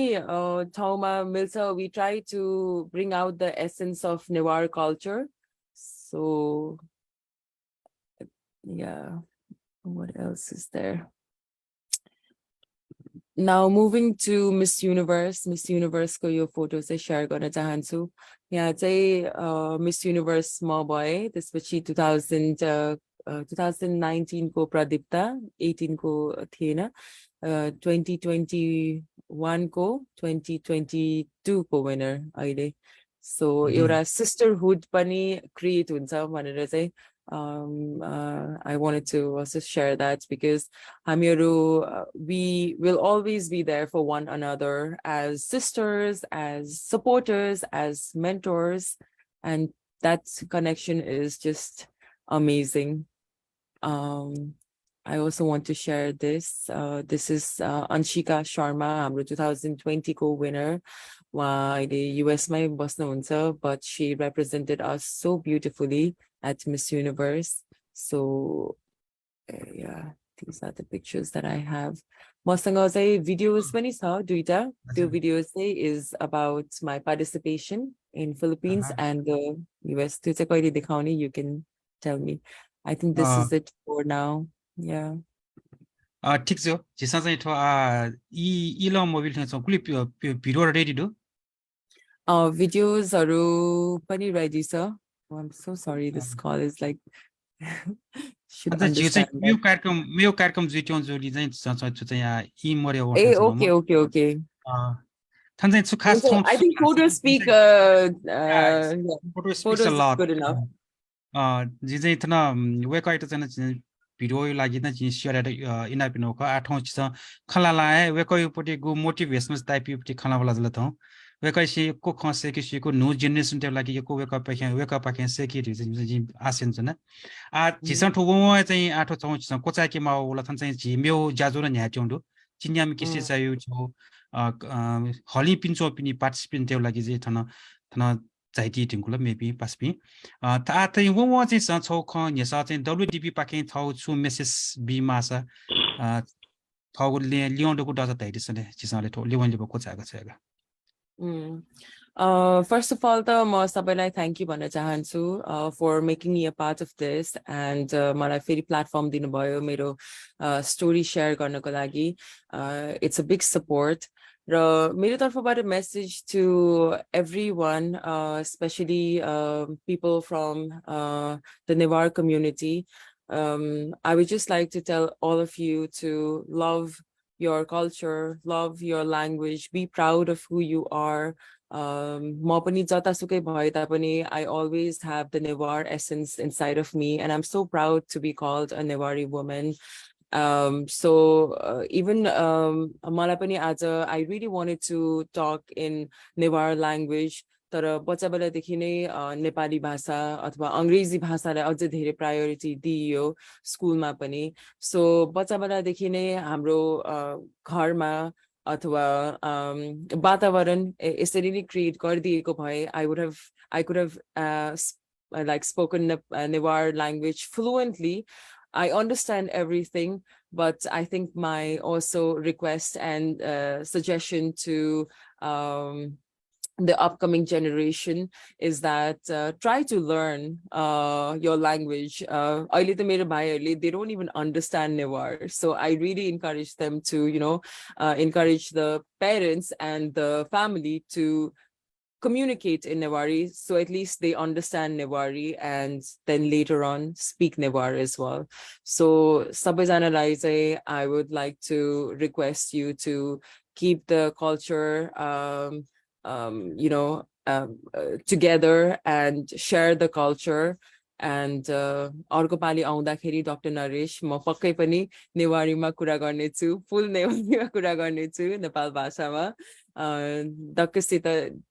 ठाउँमा मिल्छ we try to bring out the essence of Newar culture so yeah what else is there now moving to Miss Universe ko yo photo चाहिँ share गर्न चाहन्छु यहाँ चाहिँ Miss Universe म भए त्यसपछि 2019 को प्रदीप्ता 18 को थिएन 2021 को 2022 को विनर अहिले सो एउटा सिस्टरहुड पनि क्रिएट हुन्छ भनेर चाहिँ I wanted to also share that because हामीहरु we will always be there for one another as sisters as supporters as mentors and that connection is just amazing I also want to share this. This is Anshika Sharma, हाम्रो 2020 को winner. अहिले US मै बस्नुहुन्छ but she represented us so beautifully at Miss Universe. So yeah, these are the pictures that I have. मसँग चाहिँ videos पनि छ दुईटा. त्यो videos चाहिँ is about my participation in Philippines and the US. त्यो चाहिँ कहिले देखाउने you can tell me. I think this is it for now. Yeah. ठिक छ जिसा चाहिँ थो इ ल मोबाइल छ कुली भिडियो रेडी दु भिडियोजहरु पनि रेडी छ I'm so sorry this call is like should understand मेरो कार्यक्रम जिट्योन जोली चाहिँ चाहिँ इ मर्यो ए ओके थान चाहिँ छु खास I think photo speak photo speaks a lot good enough जी चाहिँ थना वेक आइट चाहिँ भिडियो लागि न जी शेयर इना पिनो का आठौं छ खलाला है वेक पटी गु मोटिभेशनल टाइप पटी खला वाला जला थौ वेक से को खसे कि को न्यू जनरेशन टे लागि को वेक पाखे से कि जी आसेन छ न आ जिसन ठगो चाहिँ आठौं छौ छ कोचा के मा वाला थन चाहिँ जी मेउ जाजो र न्या च्युंडु चिन्याम किसे चाहियो छ हली पिन्चो पिनी पार्टिसिपेन्ट टे लागि जे थन जाइटी टिङकुला मेबी पासपि ता चाहिँ वो चाहिँ स छौ ख नेसा चाहिँ WDP पाके थौ छु मेसेज बी मासा थौ लियोन दको दाजा ताइदिसले चिसले थौ लिवन लिबो को चागा छगा first of all त म सबैलाई thank you भन्न चाहन्छु for making me a part of this and मलाई फेरि प्लेटफर्म दिनुभयो मेरो story share गर्नको लागि it's a big support मेरो तर्फबाट message to everyone, especially people from the Newar community. I would just like to tell all of you to love your culture, love your language, be proud of who you are. म पनि जतासुकै भए तापनि, I always have the Newar essence inside of me, and I'm so proud to be called a Newari woman. So even मलाई पनि आज I really wanted to talk in Newar language, तर बच्चा बेलादेखि नै नेपाली भाषा अथवा अंग्रेजी भाषालाई अझै धेरै प्रायोरिटी दिइयो स्कुलमा पनि. सो बच्चा बेलादेखि नै हाम्रो घरमा अथवा वातावरण यसरी नै क्रिएट गरिदिएको भए I could have like spoken Newar language fluently. I understand everything, but I think my also request and suggestion to the upcoming generation is that try to learn your language. अहिले त मेरो भाइहरूले, they don't even understand Newar, so I really encourage them to, you know, encourage the parents and the family to communicate in Newari, so at least they understand Newari and then later on speak Newar as well. So sabaijanalai चाहिँ I would like to request you to keep the culture you know together and share the culture. And अर्को पालि आउँदाखेरि doctor Naresh म पक्कै पनि नेवारीमा कुरा गर्नेछु, full नेवारीमा कुरा गर्नेछु, नेपाल भाषामा. दक्कसित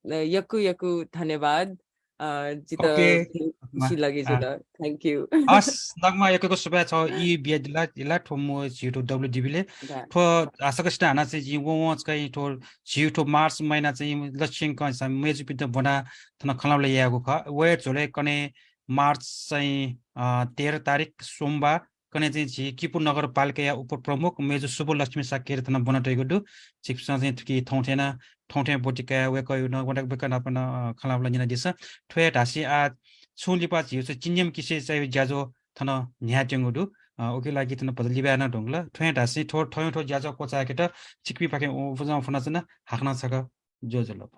यक्कु यक्कु धन्यवाद. जित खुसी लाग्यो जित. Thank you. As Nagma Yakko Subato, Biadla, Latomo, Juto WDB, for Asakastana, you won't going to Mars, minus Laching coins and Major Peter Bona, Tanakala Yagoka, where to Lekone, Mars, Ter Tarik, Sumba, Kaneti, Kipu Nagar Palkea, Upper Promok, Major Subo Lachmi Sakirtana Bonategudu, 6,000 Tontena, Tonten Botica, Weko, you know what I began up on Kalavana Disa, Tweet, I see at Sulipat use a Jinium Kisses Jazo Tana Nihajangudu, okay, like it in a Padalibana Dongla, Twenta, see Toyota Jazo Kosaketa, Chikpi Pakin over Fonazana, Hakanasaka, Josolopa.